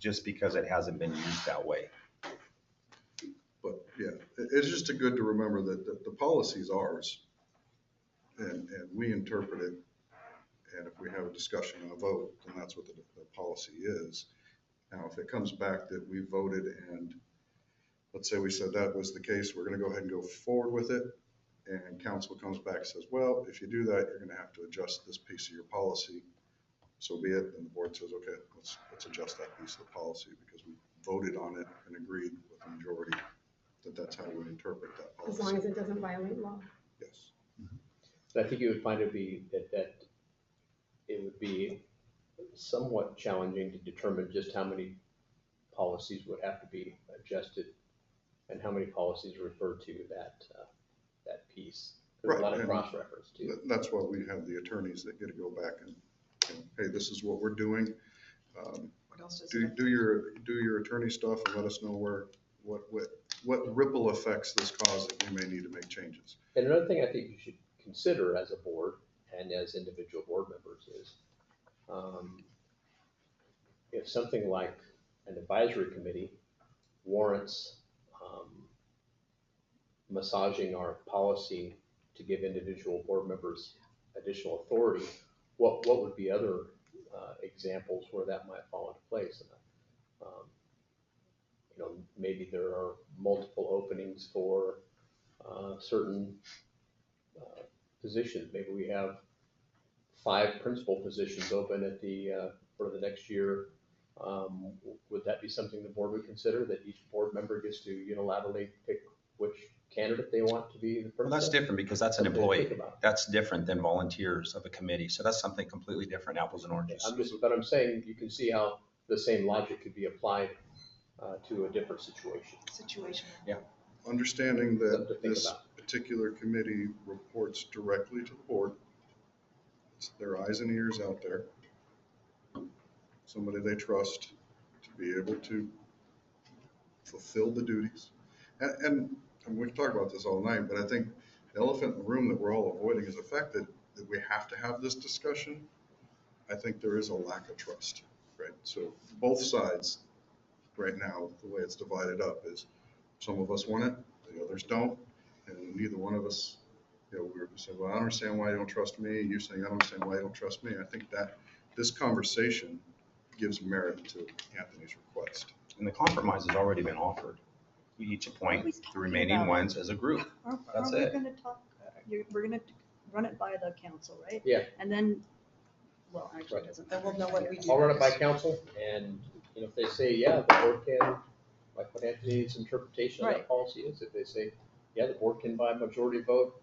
just because it hasn't been used that way. But yeah, it's just good to remember that the policy is ours, and we interpret it. And if we have a discussion and a vote, then that's what the policy is. Now, if it comes back that we voted and let's say we said that was the case, we're gonna go ahead and go forward with it. And council comes back and says, well, if you do that, you're gonna have to adjust this piece of your policy. So be it. And the board says, okay, let's adjust that piece of the policy because we voted on it and agreed with the majority that that's how we interpret that policy. As long as it doesn't violate law. Yes. But I think you would find it would be somewhat challenging to determine just how many policies would have to be adjusted and how many policies refer to that piece. There's a lot of Right. cross-reference too. That's why we have the attorneys that get to go back and, hey, this is what we're doing. What else does Do it? do your attorney stuff and let us know what ripple effects this causes that we may need to make changes. And another thing I think you should consider as a board and as individual board members is if something like an advisory committee warrants massaging our policy to give individual board members additional authority, what would be other examples where that might fall into place? Um, maybe there are multiple openings for certain positions. Maybe we have 5 principal positions open at for the next year. Would that be something the board would consider, that each board member gets to unilaterally pick which candidate they want to be the principal? Well, that's different because that's an Something to think employee. about. That's different than volunteers of a committee. So that's something completely different, apples and oranges. But I'm saying you can see how the same logic could be applied to a different situation. Understanding Something that to think this about. particular committee reports directly to the board. It's their eyes and ears out there. Somebody they trust to be able to fulfill the duties. And we can talk about this all night, but I think the elephant in the room that we're all avoiding is the fact that we have to have this discussion. I think there is a lack of trust, right? So both sides right now, the way it's divided up is some of us want it, the others don't. And neither one of us, we're saying, well, I don't understand why you don't trust me. You're saying, I don't understand why you don't trust me. I think that this conversation gives merit to Anthony's request. And the compromise has already been offered. We each appoint the remaining ones as a group. That's Aren't we it. gonna talk, we're gonna run it by the council, right? Yeah. And then, well, actually, Right. it doesn't. Then we'll know what we do. I'll run it by council, and if they say, yeah, the board can, like what Anthony's interpretation of that Right. policy is, if they say, yeah, the board can by majority vote,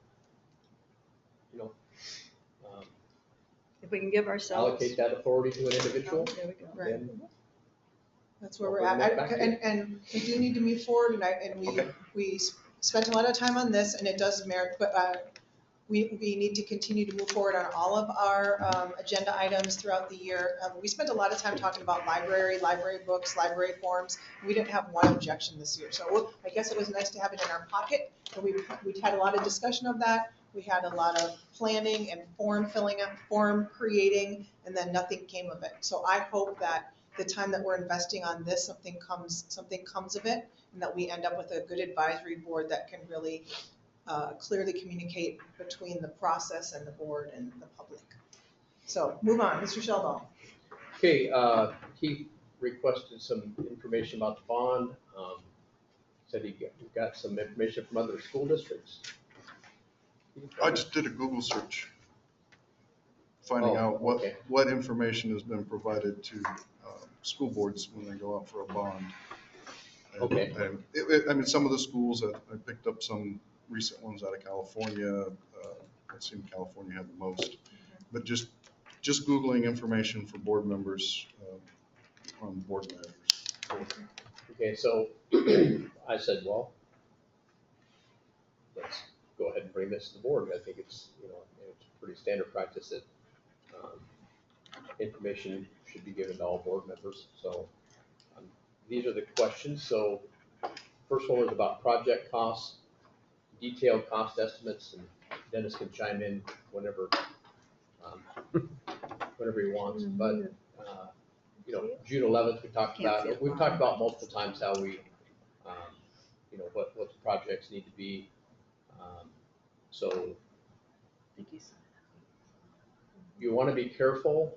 If we can give ourselves. allocate that authority to an individual, There we go. Right. then That's where I'll we're bring at. that back to you. And we do need to move forward, and Okay. we spent a lot of time on this, and it does merit, but we need to continue to move forward on all of our agenda items throughout the year. We spent a lot of time talking about library books, library forms. We didn't have one objection this year, so I guess it was nice to have it in our pocket. And we had a lot of discussion of that. We had a lot of planning and form filling up, form creating, and then nothing came of it. So I hope that the time that we're investing on this, something comes of it, and that we end up with a good advisory board that can really clearly communicate between the process and the board and the public. So move on, Mr. Sheldon. Okay, Keith requested some information about the bond. Said he got some information from other school districts. I just did a Google search, finding Oh, out okay. what information has been provided to school boards when they go out for a bond. And- Okay. And some of the schools, I picked up some recent ones out of California. It seemed California had the most. But just Googling information for board members on board matters. Okay, so I said, well, let's go ahead and bring this to the board. I think it's pretty standard practice that information should be given to all board members. So these are the questions. So first one was about project costs, detailed cost estimates, and Dennis can chime in whenever he wants. But June 11th, we talked about, we've talked about multiple times how we, what the projects need to be. So you want to be careful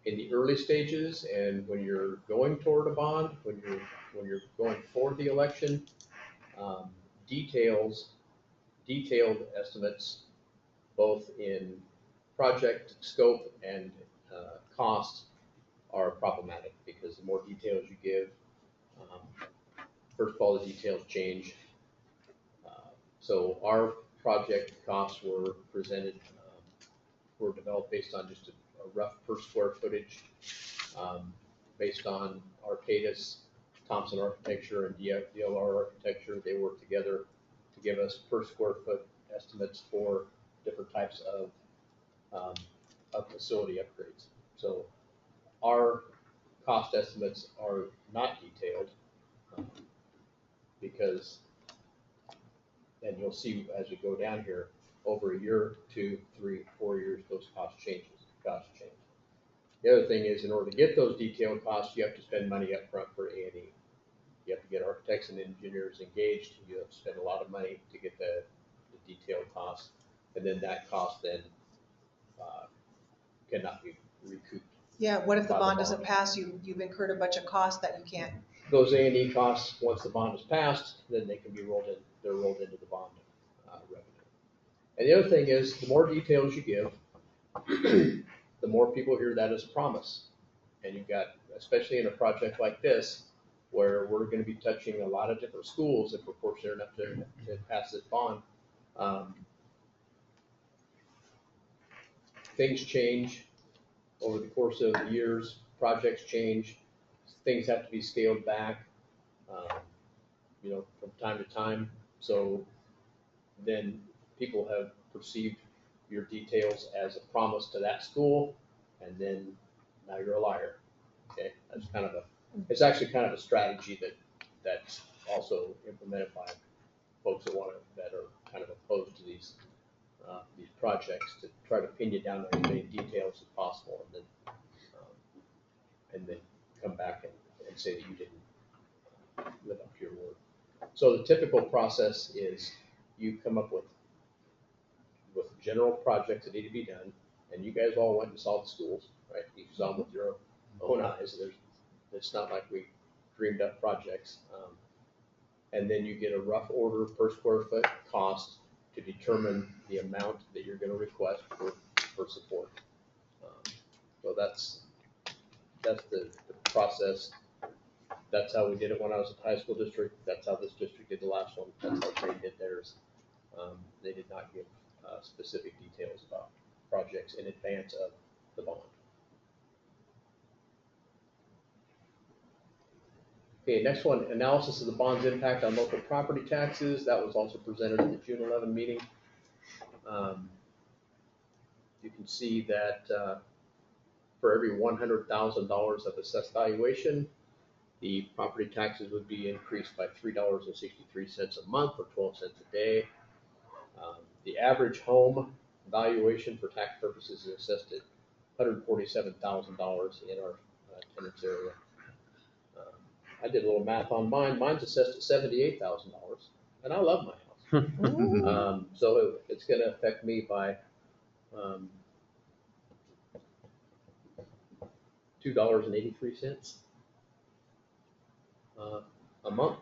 in the early stages and when you're going toward a bond, when you're going for the election, detailed estimates, both in project scope and cost, are problematic because the more details you give, first of all, the details change. So our project costs were presented, were developed based on just a rough per square footage, based on Arcadis, Thompson Architecture, and DLR Architecture. They worked together to give us per square foot estimates for different types of facility upgrades. So our cost estimates are not detailed because, and you'll see as we go down here, over a year, 2, 3, 4 years, those costs change. The other thing is, in order to get those detailed costs, you have to spend money up front for A&E. You have to get architects and engineers engaged. You have to spend a lot of money to get the detailed costs. And then that cost then cannot be recouped. Yeah, what if the By the bond doesn't bond. pass? You've incurred a bunch of costs that you can't. Those A&E costs, once the bond is passed, then they can be rolled in, they're rolled into the bond revenue. And the other thing is, the more details you give, the more people hear that as a promise. And you've got, especially in a project like this, where we're gonna be touching a lot of different schools if we're fortunate enough to pass this bond. Things change over the course of years, projects change, things have to be scaled back, from time to time. So then people have perceived your details as a promise to that school, and then now you're a liar. Okay, that's it's actually kind of a strategy that's also implemented by folks that are kind of opposed to these projects, to try to pin you down on as many details as possible, and then come back and say that you didn't live up to your word. So the typical process is you come up with general projects that need to be done, and you guys all went and saw the schools, right? You saw them with your own eyes. It's not like we dreamed up projects. And then you get a rough order per square foot cost to determine the amount that you're gonna request for support. So that's the process. That's how we did it when I was at the high school district. That's how this district did the last one. That's how Crane did theirs. They did not give specific details about projects in advance of the bond. Okay, next one, analysis of the bond's impact on local property taxes. That was also presented at the June 11 meeting. You can see that for every $100,000 of assessed valuation, the property taxes would be increased by $3.63 a month, or 12 cents a day. The average home valuation for tax purposes is assessed at $147,000 in our tenants area. I did a little math on mine. Mine's assessed at $78,000, and I love my house. So it's going to affect me by $2.83 a month.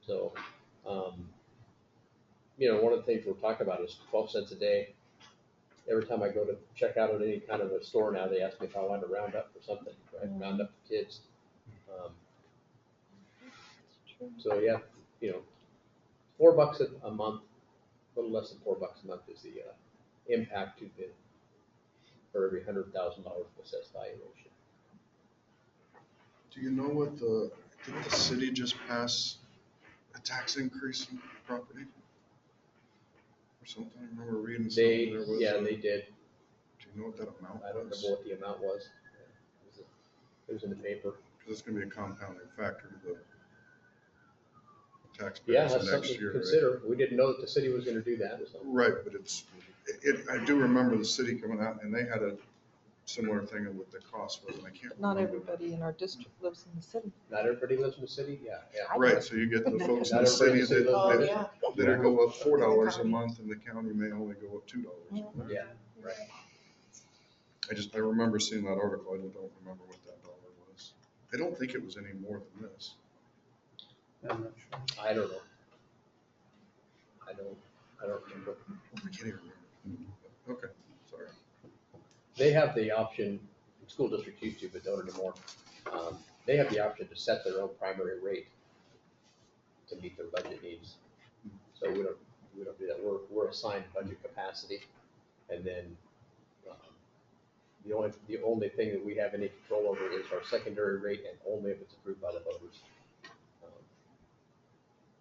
So, one of the things we're talking about is 12 cents a day. Every time I go to check out at any kind of a store now, they ask me if I want to round up for something, right? Round up the kids. So yeah, $4 a month, a little less than $4 a month is the impact to the for every $100,000 of assessed valuation. Do you know what did the city just pass a tax increase in property? Or something, I remember reading something. They did. Do you know what that amount was? I don't remember what the amount was. It was in the paper. Because it's gonna be a compounding factor to the Yeah, taxpayers that's next something to year, right? consider. We didn't know that the city was gonna do that. So. Right, but I do remember the city coming out and they had a similar thing of what the cost was, and I can't Not remember. everybody in our district lives in the city. Not everybody lives in the city? Yeah. Right, so you get the folks in Not the everybody city in the city that, lives Oh, in yeah. that go up $4 a month, and the county may only go up $2. Yeah, right. I remember seeing that article, I don't remember what that dollar was. I don't think it was any more than this. I'm not sure. I don't know. I don't remember. I can't even remember. Okay, sorry. They have the option, school districts used to, but don't anymore. They have the option to set their own primary rate to meet their budget needs. So we don't do that. We're assigned budget capacity, and then the only thing that we have any control over is our secondary rate, and only if it's approved by the voters.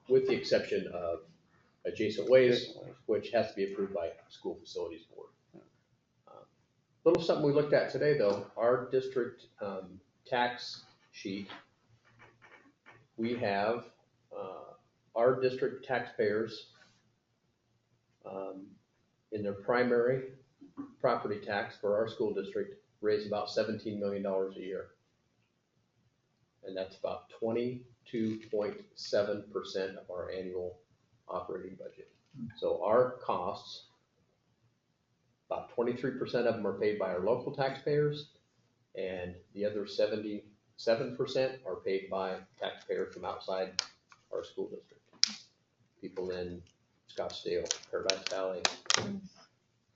With the exception of adjacent ways, which has to be approved by school facilities board. Little something we looked at today, though, our district tax sheet, we have our district taxpayers in their primary property tax for our school district raise about $17 million a year. and that's about 22.7% of our annual operating budget. So our costs, about 23% of them are paid by our local taxpayers, and the other 77% are paid by taxpayers from outside our school district. People in Scottsdale, Paradise Valley,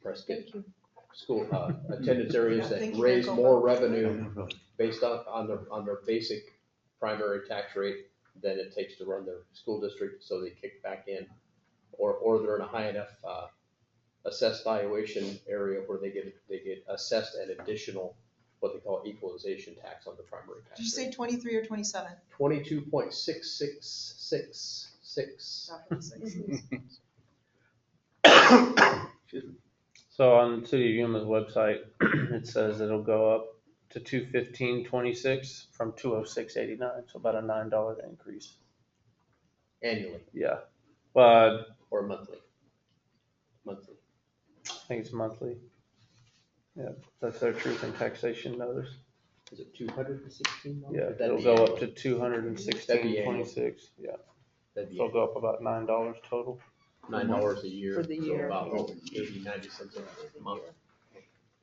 Prescott, school, attendance areas that Thank you, raise Maricopa. more revenue based on their basic primary tax rate than it takes to run their school district, so they kick back in. Or they're in a high enough, assessed valuation area where they get assessed an additional, what they call equalization tax on the primary tax Did you say rate. 23 or 27? 22.6666. Excuse me. So on City of Yuma's website, it says it'll go up to 215.26 from 206.89, so about a $9 increase. Annually Yeah, but or monthly? Monthly. I think it's monthly. Yeah, that's their truth in taxation notice. Is it $216? Yeah, That'd it'll be go up annual. to 216.26. Yeah, That'd be so it'll go up about $9 total. $9 a year. For the so year. About 80, 90 cents a month.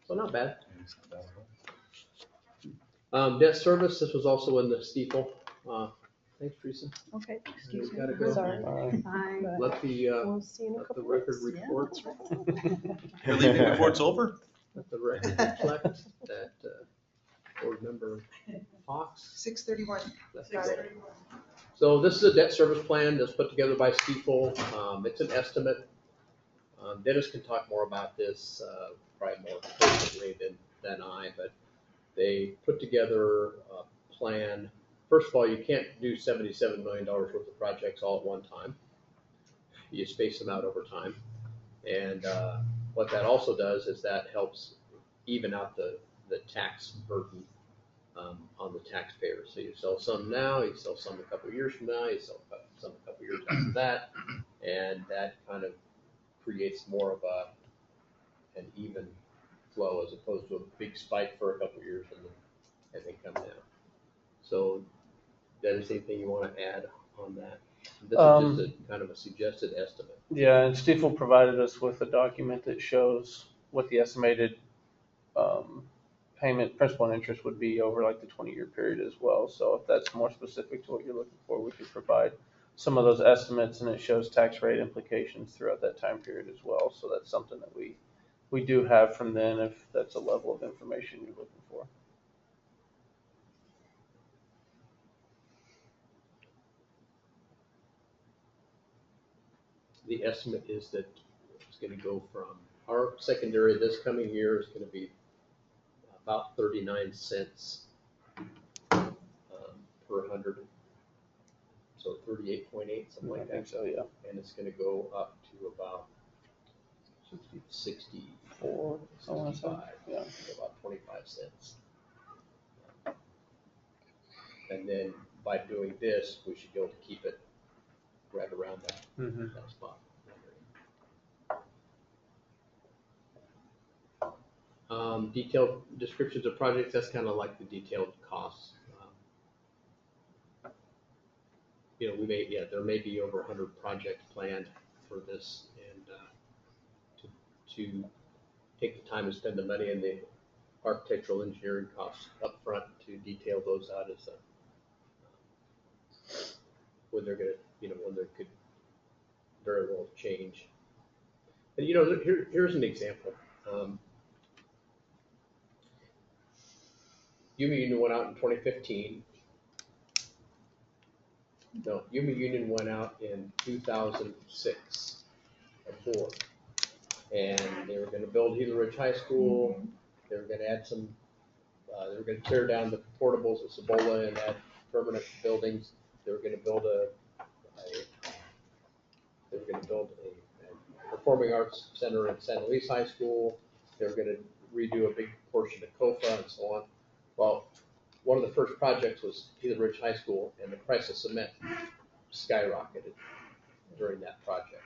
So not bad. Debt service, this was also in the steeple. Thanks, Teresa. Okay, excuse You me. gotta go. Sorry. Bye. Let the, We'll see in a let the couple record weeks. report, You're leaving before it's over? let the record reflect that, board member Fox 631. left the building. So this is a debt service plan that's put together by Stiefel. It's an estimate. Dennis can talk more about this, probably more personally than I, but they put together a plan. First of all, you can't do $77 million worth of projects all at one time. You space them out over time. And what that also does is that helps even out the tax burden on the taxpayers. So you sell some now, you sell some a couple of years from now, you sell some a couple of years after that, and that kind of creates more of an even flow as opposed to a big spike for a couple of years and then come down. So, Dennis, anything you want to add on that? This is just a kind of a suggested estimate. Yeah, and Stiefel provided us with a document that shows what the estimated payment, principal and interest would be over like the 20-year period as well. So if that's more specific to what you're looking for, we could provide some of those estimates, and it shows tax rate implications throughout that time period as well. So that's something that we do have from then if that's a level of information you're looking for. The estimate is that it's going to go from our secondary this coming year is going to be about 39 cents per 100. So 38.8, something I like think that. so, yeah. And it's going to go up to about 64, I wanna say, 65, yeah. about 25 cents. And then by doing this, we should be able to keep it right around that, Mhm. that spot. Detailed descriptions of projects, that's kind of like the detailed costs. There may be over 100 projects planned for this, and to take the time and spend the money and the architectural engineering costs up front to detail those out as when they're gonna, when there could very well change. And here's an example. Yuma Union went out in 2015. No, Yuma Union went out in 2006 or 4. And they were gonna build Gila Ridge High School. They were gonna add some, they were gonna tear down the portables at Cibola and add permanent buildings. They were gonna build a performing arts center at San Luis High School. They were gonna redo a big portion of COFA and so on. Well, one of the first projects was Gila Ridge High School, and the price of cement skyrocketed during that project.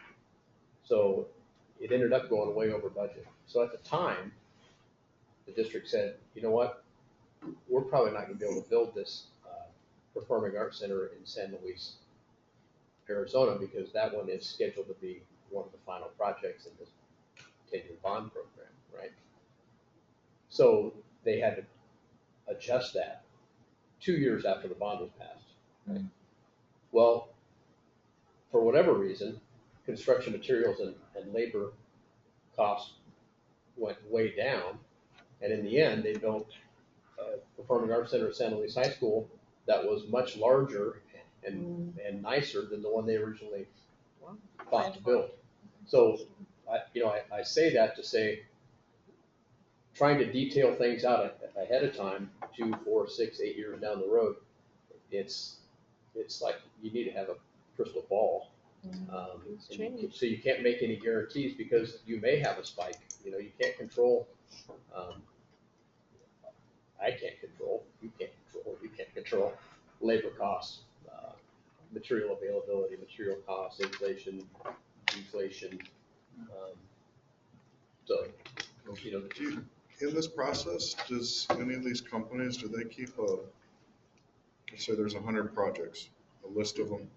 So it ended up going way over budget. So at the time, the district said, you know what, we're probably not gonna be able to build this Performing Arts Center in San Luis, Arizona, because that one is scheduled to be one of the final projects in this 10-year bond program, right? So they had to adjust that 2 years after the bond was passed. Right? Well, for whatever reason, construction materials and labor costs went way down, and in the end, they built a Performing Arts Center at San Luis High School that was much larger and nicer than the one they originally thought to build. So, I say that to say, trying to detail things out ahead of time, 2, 4, 6, 8 years down the road, it's like you need to have a crystal ball. So you can't make any guarantees because you may have a spike. You can't control. I can't control. You can't control. You can't control labor costs, material availability, material costs, inflation, deflation. So, In this process, does any of these companies, do they keep let's say there's 100 projects, a list of them,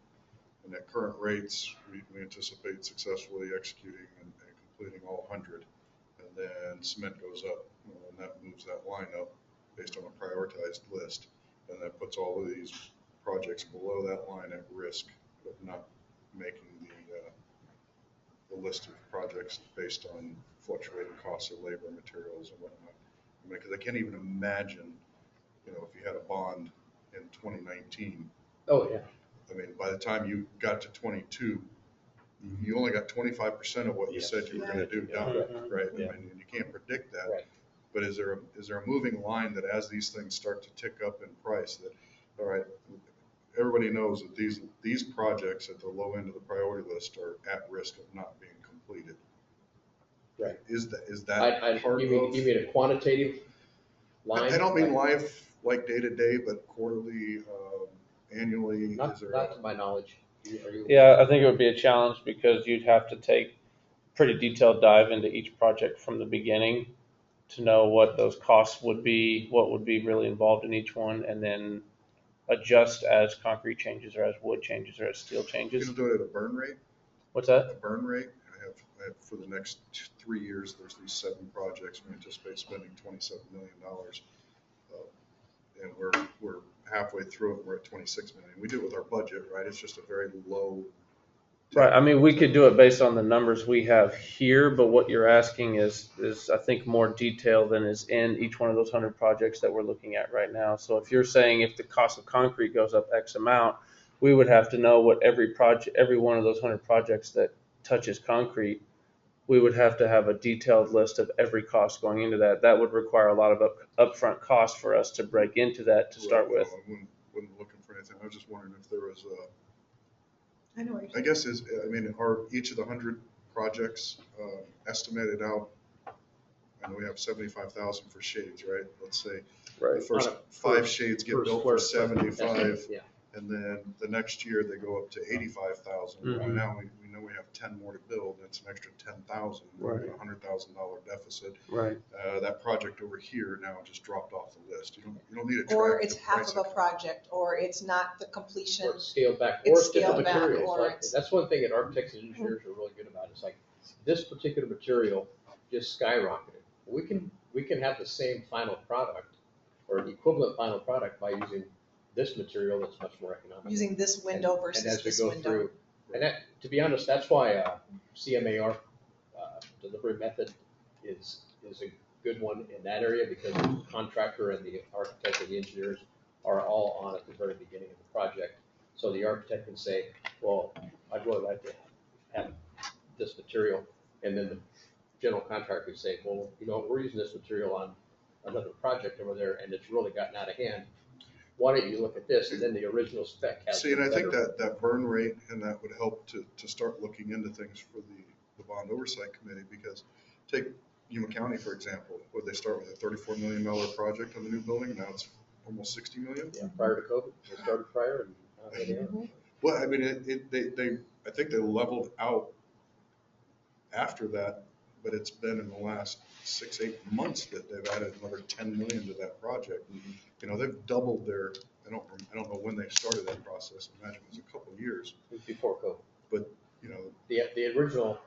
and at current rates, we anticipate successfully executing and completing all 100, and then cement goes up, and that moves that line up based on a prioritized list, and that puts all of these projects below that line at risk of not making the list of projects based on fluctuating costs of labor, materials, and whatnot. Because I can't even imagine, if you had a bond in 2019. oh yeah, I mean, by the time you got to 22, you only got 25% of what you Yes. said you were going to do done, Mhm. right? Yeah. I mean, you can't predict that. Right. But is there a moving line that as these things start to tick up in price, that, all right, everybody knows that these projects at the low end of the priority list are at risk of not being completed? Right. Is that part you of? mean a quantitative line? I don't mean Like, life like day to day, but quarterly, annually. Not, Is there not to my knowledge. Are you? Yeah, I think it would be a challenge because you'd have to take pretty detailed dive into each project from the beginning to know what those costs would be, what would be really involved in each one, and then adjust as concrete changes or as wood changes or as steel you changes. can do it at a burn rate? What's that? A burn rate. I have for the next 3 years, there's these 7 projects. We anticipate spending $27 million. And we're halfway through it. We're at 26 million. We do it with our budget, right? It's just a very low. Right, I mean, we could do it based on the numbers we have here, but what you're asking is I think more detail than is in each one of those 100 projects that we're looking at right now. So if you're saying if the cost of concrete goes up X amount, we would have to know what every one of those 100 projects that touches concrete, we would have to have a detailed list of every cost going into that. That would require a lot of upfront costs for us to break into that to start with. I wasn't looking for anything. I was just wondering if there was I know what you're I guess are each of the 100 projects estimated out? I know we have 75,000 for shades, right? Let's say the first On a 5 shades get per built for square foot. 75, Yeah. and then the next year they go up to 85,000. Mhm. Now we know we have 10 more to build. That's an extra 10,000. We're at a $100,000 deficit. Right. That project over here now just dropped off the list. You don't need a track. Or it's to half price of a it. project, or it's not the completion. Or it's scaled back, It's or it's different scaled back, materials. or Like, it's- that's one thing that architects and engineers are really good about. It's like, this particular material just skyrocketed. We can have the same final product or the equivalent final product by using this material that's much more economical. Using this window And versus as we this go window. through, and that, to be honest, that's why CMAR delivery method is a good one in that area, because the contractor and the architect and the engineers are all on at the very beginning of the project. So the architect can say, well, I'd really like to have this material, and then the general contractor can say, well, we're using this material on another project over there, and it's really gotten out of hand. Why don't you look at this? And then the original spec has. See, and I think better- that burn rate and that would help to start looking into things for the bond oversight committee, because take Yuma County, for example, would they start with a $34 million project on the new building? Now it's almost 60 million. Yeah, prior to COVID, they started prior and here they are. Well, I mean, I think they leveled out after that, but it's been in the last 6-8 months that they've added another 10 million to that project. They've doubled their I don't know when they started that process. I imagine it was a couple of years, It was before COVID. you know, The original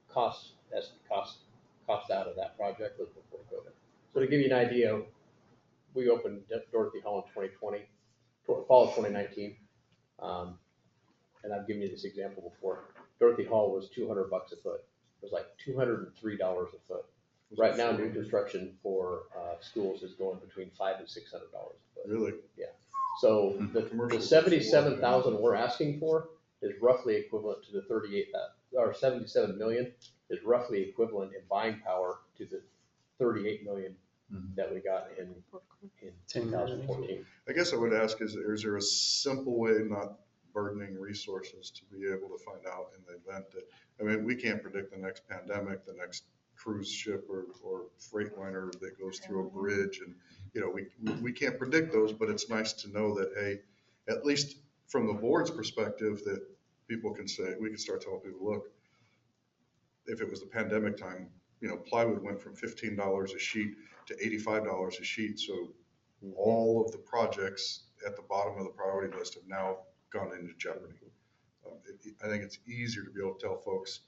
cost out of that project was before COVID. So to give you an idea, we opened Dorothy Hall in 2020, fall of 2019. And I've given you this example before. Dorothy Hall was $200 a foot. It was like $203 a foot. Right now, new construction for schools is going between $500 and $600 a foot. really, So the Commercial. 77,000 we're asking for is roughly equivalent to the 77 million is roughly equivalent in buying power to the 38 million that we got in 2014. I guess I would ask, is there a simple way, not burdening resources, to be able to find out in the event that, I mean, we can't predict the next pandemic, the next cruise ship or freight liner that goes through a bridge, and, you know, we can't predict those, but it's nice to know that, hey, at least from the board's perspective, that people can say, we can start telling people, look, if it was the pandemic time, you know, plywood went from $15 a sheet to $85 a sheet, so all of the projects at the bottom of the priority list have now gone into jeopardy. I think it's easier to be able to tell folks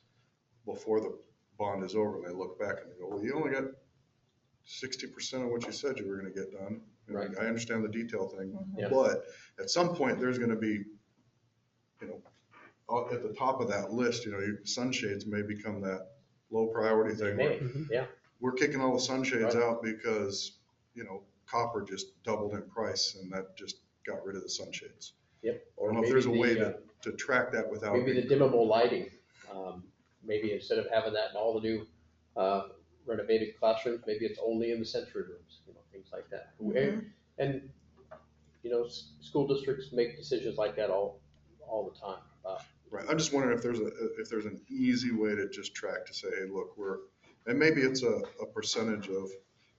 before the bond is over, and they look back and they go, well, you only got 60% of what you said you were gonna get done. And Right. I understand the detail thing, Yeah. but at some point, there's gonna be, you know, at the top of that list, you know, your sunshades may become that low priority thing where Yeah, we're kicking all the sunshades Right. out because, you know, copper just doubled in price, and that just got rid of the sunshades. yep. I Or don't know if maybe there's a way the, to track that without. maybe the dimmable lighting. Maybe instead of having that in all the new renovated classrooms, maybe it's only in the sensory rooms, you know, things like that. And you know, school districts make decisions like that all the time. Right, I'm just wondering if there's an easy way to just track to say, hey, look, and maybe it's a percentage of,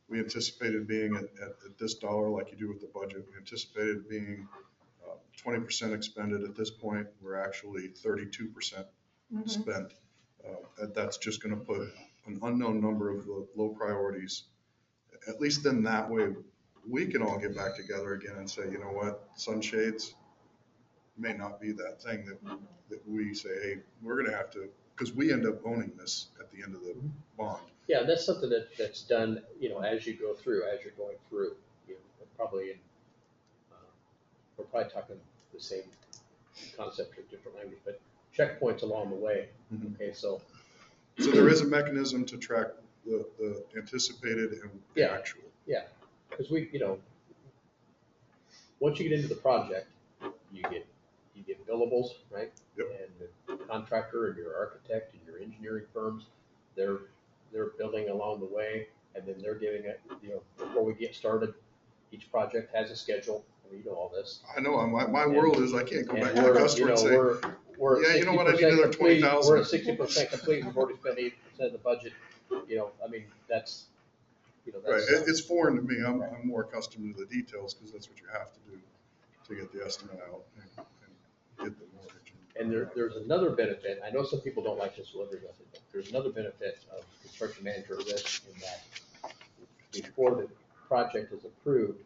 we anticipated being at this dollar, like you do with the budget, we anticipated being 20% expended at this point, we're actually 32% spent. That's just gonna put an unknown number of the low priorities. At least then that way, we can all get back together again and say, you know what, sunshades may not be that thing that we say, hey, we're gonna have to, because we end up owning this at the end of the bond. Yeah, that's something that's done, you know, as you're going through, you know, probably we're probably talking the same concept or different language, but checkpoints along the way. Mhm. Okay, so So there is a mechanism to track the anticipated and the Yeah. actual. because you know, once you get into the project, you get billables, right? Yep. And the contractor and your architect and your engineering firms, they're building along the way, and then they're giving it, you know, before we get started, each project has a schedule. I mean, you know all this. I know, my world is, I can't go And back to the we're, you customer and know, say, we're Yeah, at you know what, I need 60% another complete. 20,000. We're at 60% complete, we've already spent 80% of the budget, you know, I mean, that's, you know, right, that's. it's foreign to me, I'm more accustomed to the details, because that's what you have to do to get the estimate out and get the mortgage. And there's another benefit, I know some people don't like this delivery method, but there's another benefit of construction manager risk in that before the project is approved,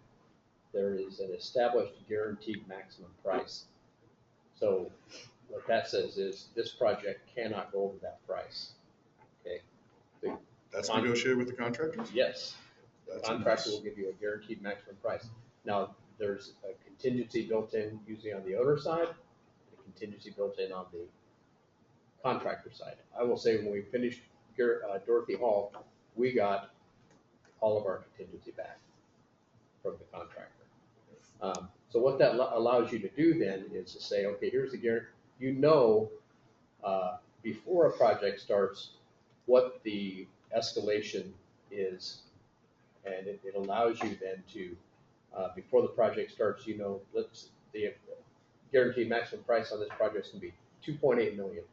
there is an established guaranteed maximum price. So what that says is this project cannot go over that price. Okay? That's negotiated with the contractors? Yes, the That's contractor nice. will give you a guaranteed maximum price. Now, there's a contingency built in usually on the owner side, and a contingency built in on the contractor side. I will say when we finished Dorothy Hall, we got all of our contingency back from the contractor. So what that allows you to do then is to say, okay, here's the guarantee. You know, before a project starts, what the escalation is, and it allows you then to, before the project starts, you know, the guaranteed maximum price on this project is going to be 2.8 million.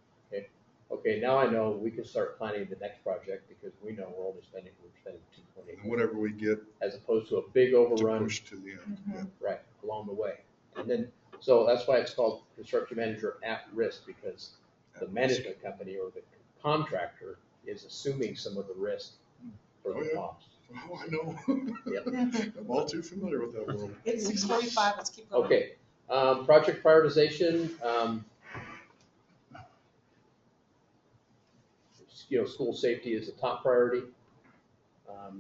Okay, now I know we can start planning the next project because we know we're spending 2.8 And whatever we get as opposed to a big to overrun push to the end, yeah. right along the way. And then, so that's why it's called construction manager at risk, because the management company or the contractor is assuming some of the risk for Oh, the yeah. cost. Oh, I know. Yep. I'm all too familiar with that world. It's 6:45, let's keep going. Okay, project prioritization, school safety is a top priority.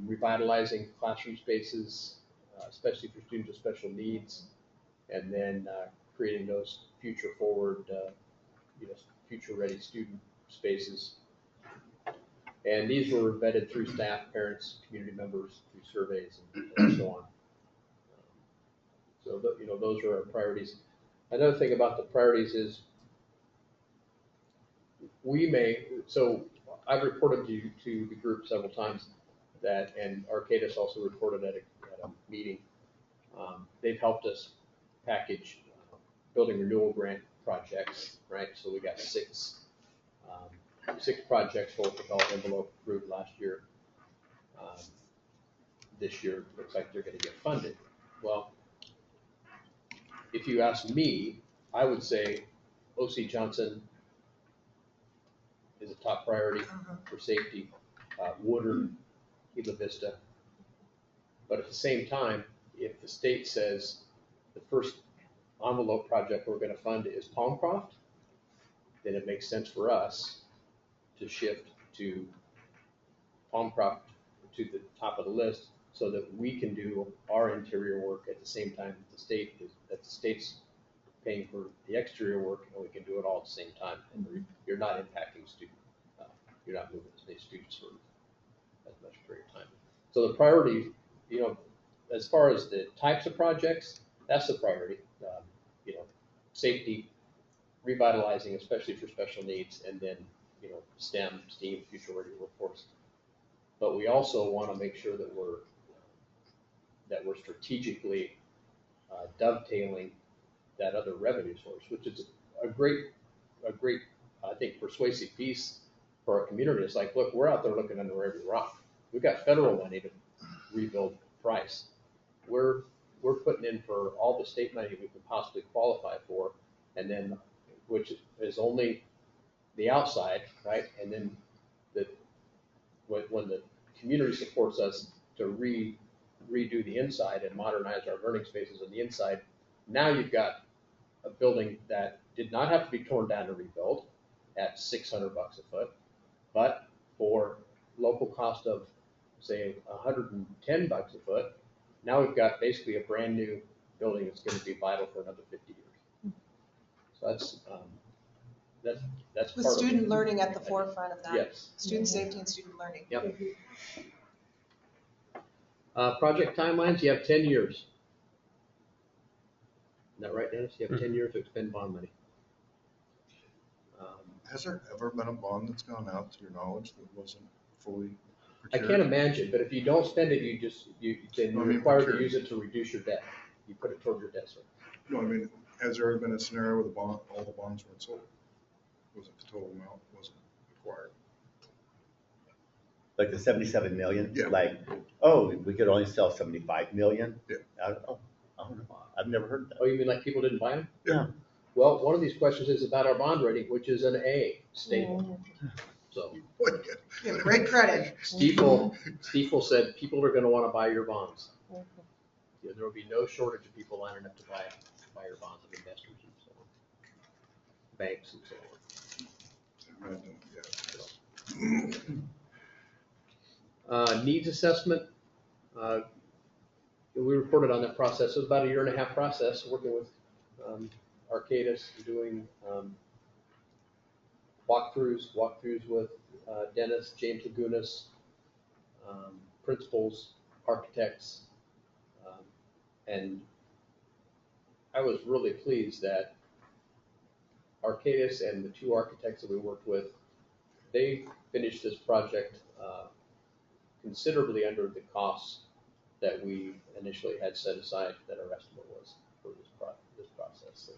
Revitalizing classroom spaces, especially for students with special needs, and then creating those future forward, future ready student spaces. And these were vetted through staff, parents, community members, through surveys and so on. So, those are our priorities. Another thing about the priorities is so I've reported to the group several times that, and Arcadis also reported at a meeting, they've helped us package building renewal grant projects, right? So we got six projects for what we call envelope approved last year. This year, looks like they're gonna get funded. Well, if you ask me, I would say O.C. Johnson is a top priority for safety, Woodard, Isla Vista. But at the same time, if the state says the first envelope project we're gonna fund is Palmcroft, then it makes sense for us to shift to Palmcroft to the top of the list so that we can do our interior work at the same time that the state's paying for the exterior work, and we can do it all at the same time. And you're not impacting you're not moving as many students for as much period of time. So the priority, as far as the types of projects, that's the priority. Safety, revitalizing, especially for special needs, and then, STEM, future ready workforce. But we also want to make sure that we're strategically dovetailing that other revenue source, which is a great, I think, persuasive piece for our community. It's like, look, we're out there looking under every rock. We've got federal money to rebuild Price. We're putting in for all the state money we can possibly qualify for, and then, which is only the outside, right? And then when the community supports us to redo the inside and modernize our learning spaces on the inside, now you've got a building that did not have to be torn down to rebuild at $600 a foot, but for local cost of, say, $110 a foot, now we've got basically a brand new building that's going to be vital for another 50 years. So that's With part of student it. learning at the forefront of that. Yes. Student safety and student learning. Yep. Project timelines, you have 10 years. Isn't that right, Dennis? You have 10 years to expend bond money. Has there ever been a bond that's gone out, to your knowledge, that wasn't fully I procured? can't imagine, but if you don't spend it, then you're required to use it to reduce your debt. You put it towards your debt service. No, I mean, has there ever been a scenario where all the bonds weren't sold? Wasn't the total amount wasn't acquired? Like the 77 million? Yeah. Like, oh, we could only sell 75 million? Yeah. I don't know. I've never heard of that. Oh, you mean like people didn't buy them? Yeah. Well, one of these questions is about our bond rating, which is an A, stable. So What? You have great credit. Stiefel said people are gonna wanna buy your bonds. Yeah, there will be no shortage of people lining up to buy your bonds, of investors and so on. Banks and so on. Needs assessment, we reported on that process. It was about a 1.5-year process, working with Arcadis, doing walkthroughs with Dennis, James Lagunas, principals, architects, and I was really pleased that Arcadis and the 2 architects that we worked with, they finished this project considerably under the costs that we initially had set aside, that our estimate was for this process. So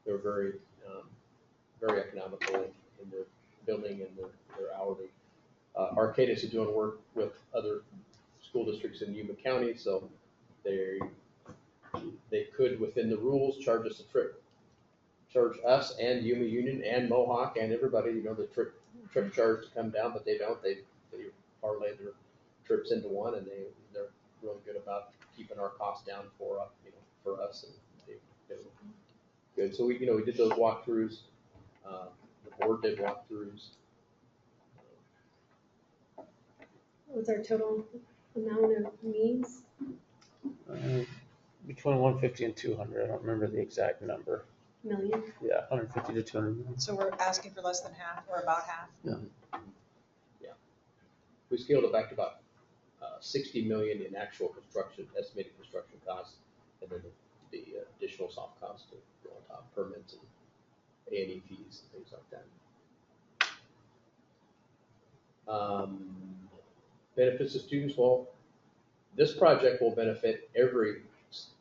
they were very economical in their building and their hourly. Arcadis is doing work with other school districts in Yuma County, so they could, within the rules, charge us and Yuma Union and Mohawk and everybody, the trip charge to come down, but they don't. They parlay trips into one, and they're really good about keeping our costs down for, for us, and they're good. So we did those walkthroughs, the board did walkthroughs. What's our total amount of needs? Between 150 and 200, I don't remember the exact number. Million? Yeah, 150 to 200 million. So we're asking for less than half or about half? We scaled it back to about 60 million in actual construction, estimated construction costs, and then the additional soft costs to go on top, permits and A&E fees and things like that. Benefits to students, well, this project will benefit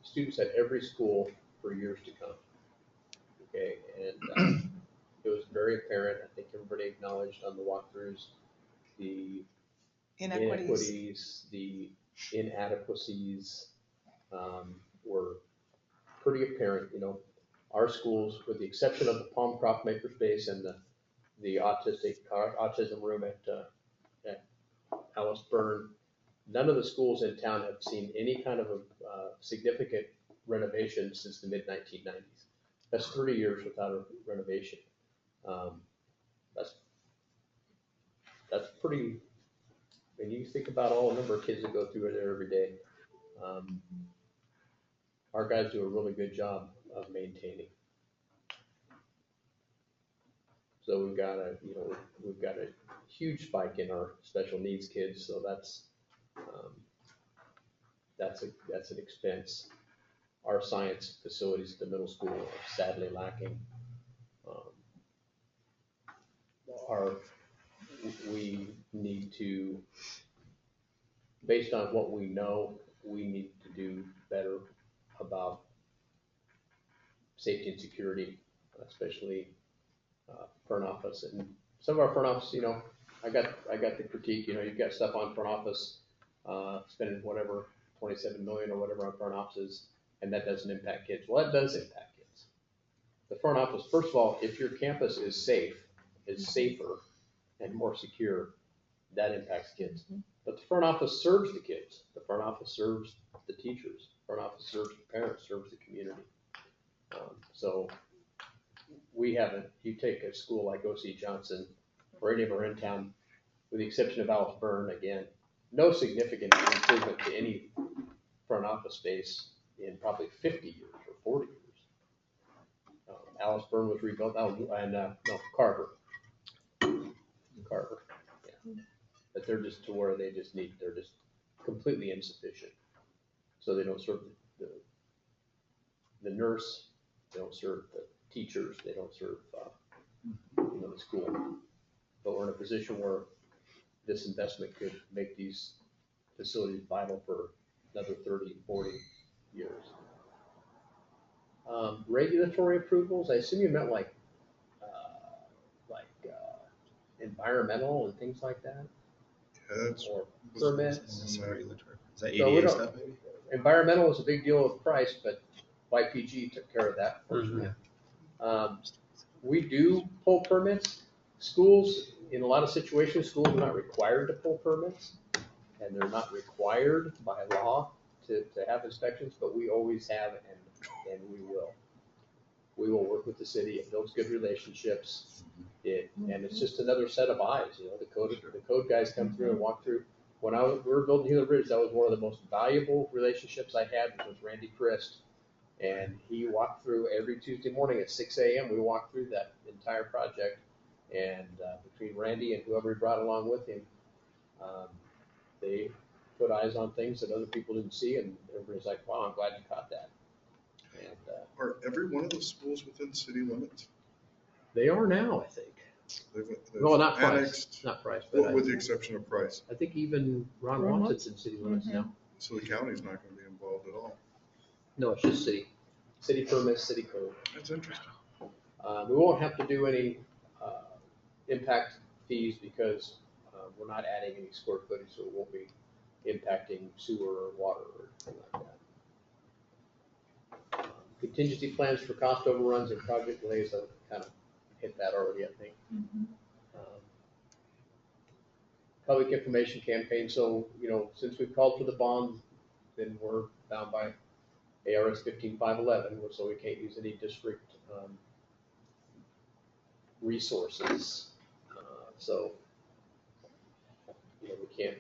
students at every school for years to come. Okay, and it was very apparent, I think everybody acknowledged on the walkthroughs, the inequities, the inadequacies were pretty apparent. Our schools, with the exception of the Palmcroft Makerspace and the autism room at Alice Byrne, none of the schools in town have seen any kind of a significant renovation since the mid-1990s. That's 30 years without a renovation. That's pretty. When you think about all the number of kids that go through there every day, our guys do a really good job of maintaining. So we've got a huge spike in our special needs kids. So that's an expense. Our science facilities at the middle school are sadly lacking. We need to, based on what we know, we need to do better about safety and security, especially front office. And some of our front office, I got the critique. You've got stuff on front office, spending whatever 27 million or whatever on front offices, and that doesn't impact kids. Well, that does impact kids. The front office, first of all, if your campus is safer and more secure, that impacts kids. But the front office serves the kids. The front office serves the teachers. The front office serves the parents, serves the community. So we haven't, you take a school like O.C. Johnson or any of our in town, with the exception of Alice Byrne, again, no significant improvement to any front office space in probably 50 years or 40 years. Alice Byrne was rebuilt, Carver, yeah. But they're just to where they're just completely insufficient. So they don't serve the nurse, they don't serve the teachers, they don't serve the school. But we're in a position where this investment could make these facilities vital for another 30, 40 years. Regulatory approvals, I assume you meant like environmental and things like that? Yeah, that's Or permits? Is that So we ADA don't- stuff maybe? Environmental is a big deal with price, but YPG took care of that for us. We do pull permits. Schools, in a lot of situations, schools are not required to pull permits, and they're not required by law to have inspections, but we always have, and we will. We will work with the city. It builds good relationships. And it's just another set of eyes. The code guys come through and walk through. When we were building Gila Bridge, that was one of the most valuable relationships I had was Randy Christ. And he walked through every Tuesday morning at 6 a.m. We walked through that entire project. And between Randy and whoever he brought along with him, they put eyes on things that other people didn't see. And everybody's like, wow, I'm glad you caught that. And Are every one of those schools within city limits? they are now, I think. They've Well, not Price, annexed, not Price, but with the exception of Price. I think even Ron Watson's in city limits now. So the county's not gonna be involved at all. No, it's just city permits, city code. That's interesting. We won't have to do any impact fees because we're not adding any square footage, so it won't be impacting sewer or water or anything like that. Contingency plans for cost overruns and project delays, I've kind of hit that already, I think. public information campaign, so, since we've called for the bond, then we're bound by ARS 15511, so we can't use any district resources. So, we can't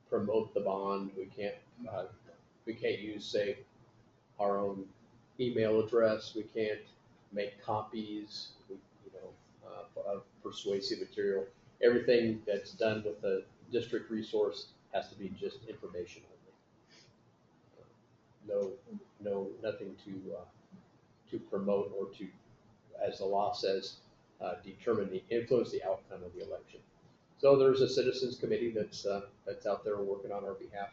promote the bond, we can't use, say, our own email address, we can't make copies, of persuasive material. Everything that's done with the district resource has to be just information only. Nothing to promote or to, as the law says, influence the outcome of the election. So there's a citizens committee that's out there working on our behalf.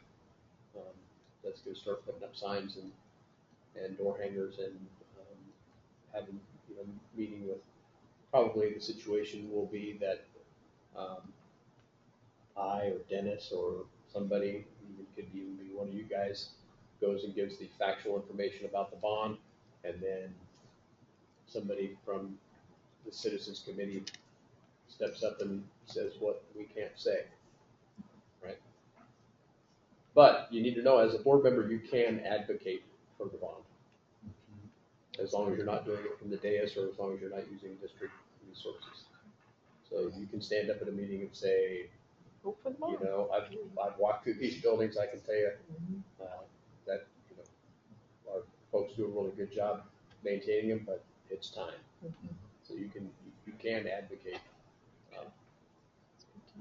That's going to start putting up signs and door hangers and having meeting with. Probably the situation will be that I or Dennis or somebody, could even be one of you guys, goes and gives the factual information about the bond, and then somebody from the citizens committee steps up and says what we can't say, right? But you need to know, as a board member, you can advocate for the bond, as long as you're not doing it from the dais or as long as you're not using district resources. So you can stand up at a meeting and say, I've walked through these buildings, I can tell you that our folks do a really good job maintaining them, but it's time. So you can advocate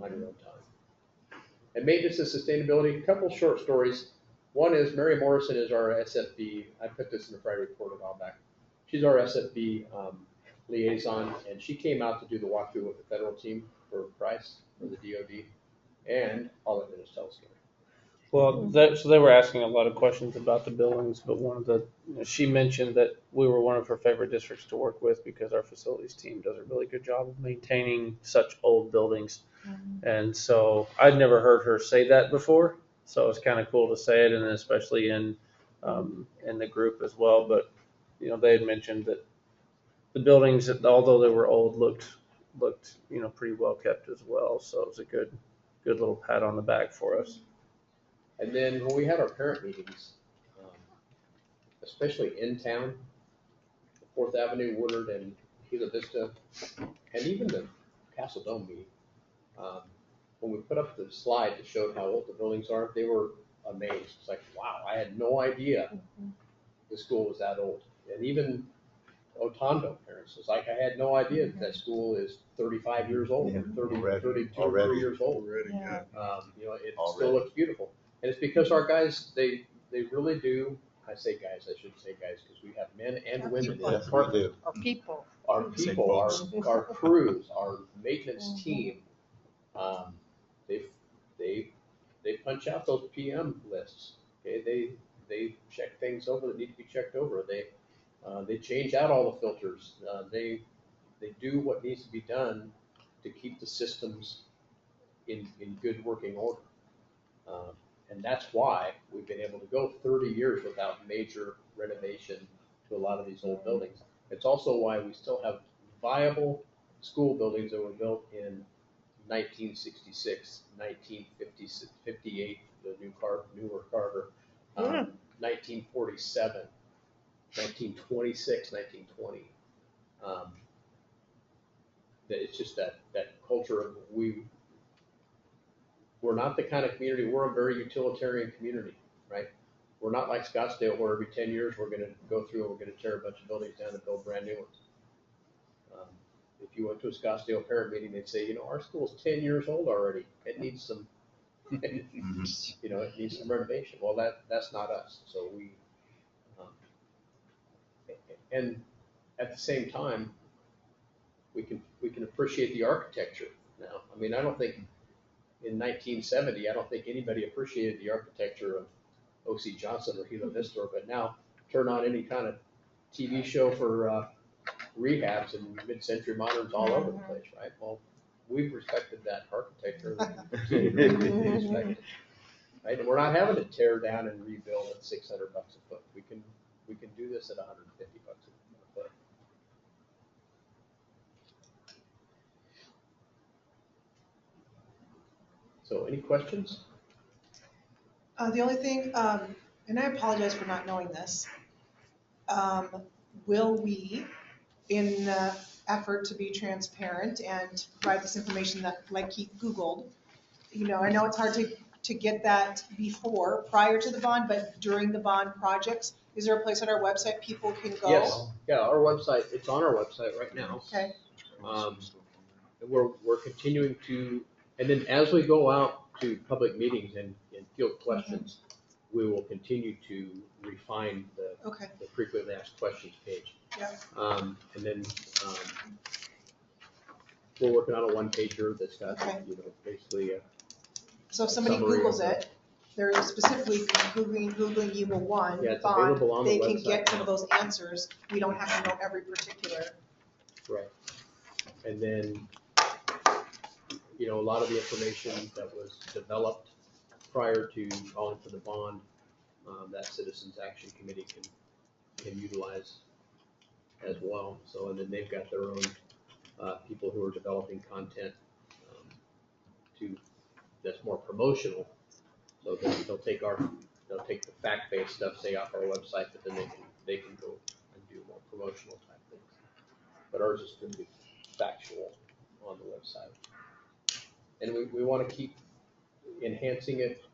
on your own time. And maintenance and sustainability, a couple short stories. One is Mary Morrison is our SFB. I put this in the Friday report a while back. She's our SFB liaison, and she came out to do the walkthrough with the federal team for Price, for the DOD, and I'll let Dennis tell us. Well, so they were asking a lot of questions about the buildings, but she mentioned that we were one of her favorite districts to work with because our facilities team does a really good job of maintaining such old buildings. And so I'd never heard her say that before, so it's kind of cool to say it, and especially in the group as well. But they had mentioned that the buildings, although they were old, looked pretty well kept as well. So it was a good little pat on the back for us. And then when we had our parent meetings, especially in town, 4th Avenue, Woodard, and Gila Vista, and even the Castle Dome meeting, when we put up the slide that showed how old the buildings are, they were amazed. It's like, wow, I had no idea the school was that old. And even Otondo parents was like, I had no idea that school is 35 years old, 32 years old. Already, yeah. It still looks beautiful. And it's because our guys, they really do. I say guys, I shouldn't say guys, because we have men and women in that part. Our people. Our people, our crews, our maintenance team, they punch out those PM lists. Okay, they check things over that need to be checked over. They change out all the filters. They do what needs to be done to keep the systems in good working order. And that's why we've been able to go 30 years without major renovation to a lot of these old buildings. It's also why we still have viable school buildings that were built in 1966, 1958, the newer Carver, 1947, 1926, 1920. It's just that culture of we're not the kind of community, we're a very utilitarian community, right? We're not like Scottsdale where every 10 years we're going to go through and we're going to tear a bunch of buildings down and build brand new ones. If you went to a Scottsdale parent meeting, they'd say, our school's 10 years old already. It needs some, it needs some renovation. Well, that's not us. So and at the same time, we can appreciate the architecture now. I mean, I don't think in 1970, I don't think anybody appreciated the architecture of O.C. Johnson or Gila Vista, but now turn on any kind of TV show for rehabs and mid-century moderns all over the place, right? Well, we've respected that architecture and continue to respect it, right? And we're not having to tear down and rebuild at $600 a foot. We can do this at $150 a foot. So any questions? The only thing, and I apologize for not knowing this, will we, in the effort to be transparent and provide this information that, like Keith Googled, I know it's hard to get that before, prior to the bond, but during the bond projects, is there a place on our website people can go? Yes, yeah, our website, it's on our website right now. Okay, And we're continuing to, and then as we go out to public meetings and field questions, we will continue to refine okay, the frequently asked questions page. yeah, And then, we're working on a one-pager that's got, Okay. basically, so if somebody Summary of Googles it, they're specifically Googling Evil One Yeah, it's bond, available on the they can website get some now. of those answers, we don't have to know every particular. right. And then, a lot of the information that was developed prior to calling for the bond, that Citizens Action Committee can utilize as well. So, and then they've got their own people who are developing content that's more promotional. So they'll take the fact-based stuff, say off our website, but then they can go and do more promotional type things. But ours is going to be factual on the website. And we want to keep enhancing it,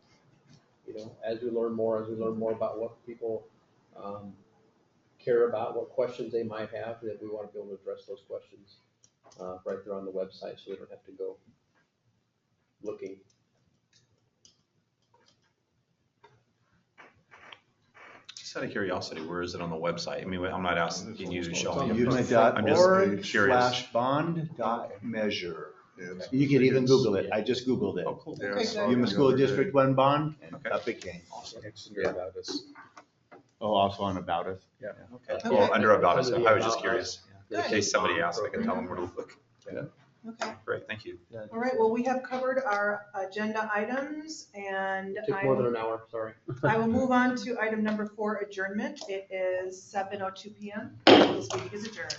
as we learn more about what people care about, what questions they might have, that we want to be able to address those questions right there on the website, so we don't have to go looking. Just out of curiosity, where is it on the website? I mean, I'm not asking you to show me. I'm just curious. Udemy.org/bond.measure. Yeah, it's- You can even it's- Google it. I just Googled it. Oh, cool. Yeah, I Okay, saw it Yuma the School other day. District 1 bond, and Okay. up it came. Yeah. About us. Oh, also on About Us. Okay. Okay. Well, under About Us, Under the I was just About curious. Good. In case somebody asked, I can tell them where to look. Okay, Great, thank you. all right, well, we have covered our agenda items, and Took more than an hour, sorry. I will move on to item number 4, adjournment. It is 7:02 PM. This meeting is adjourned.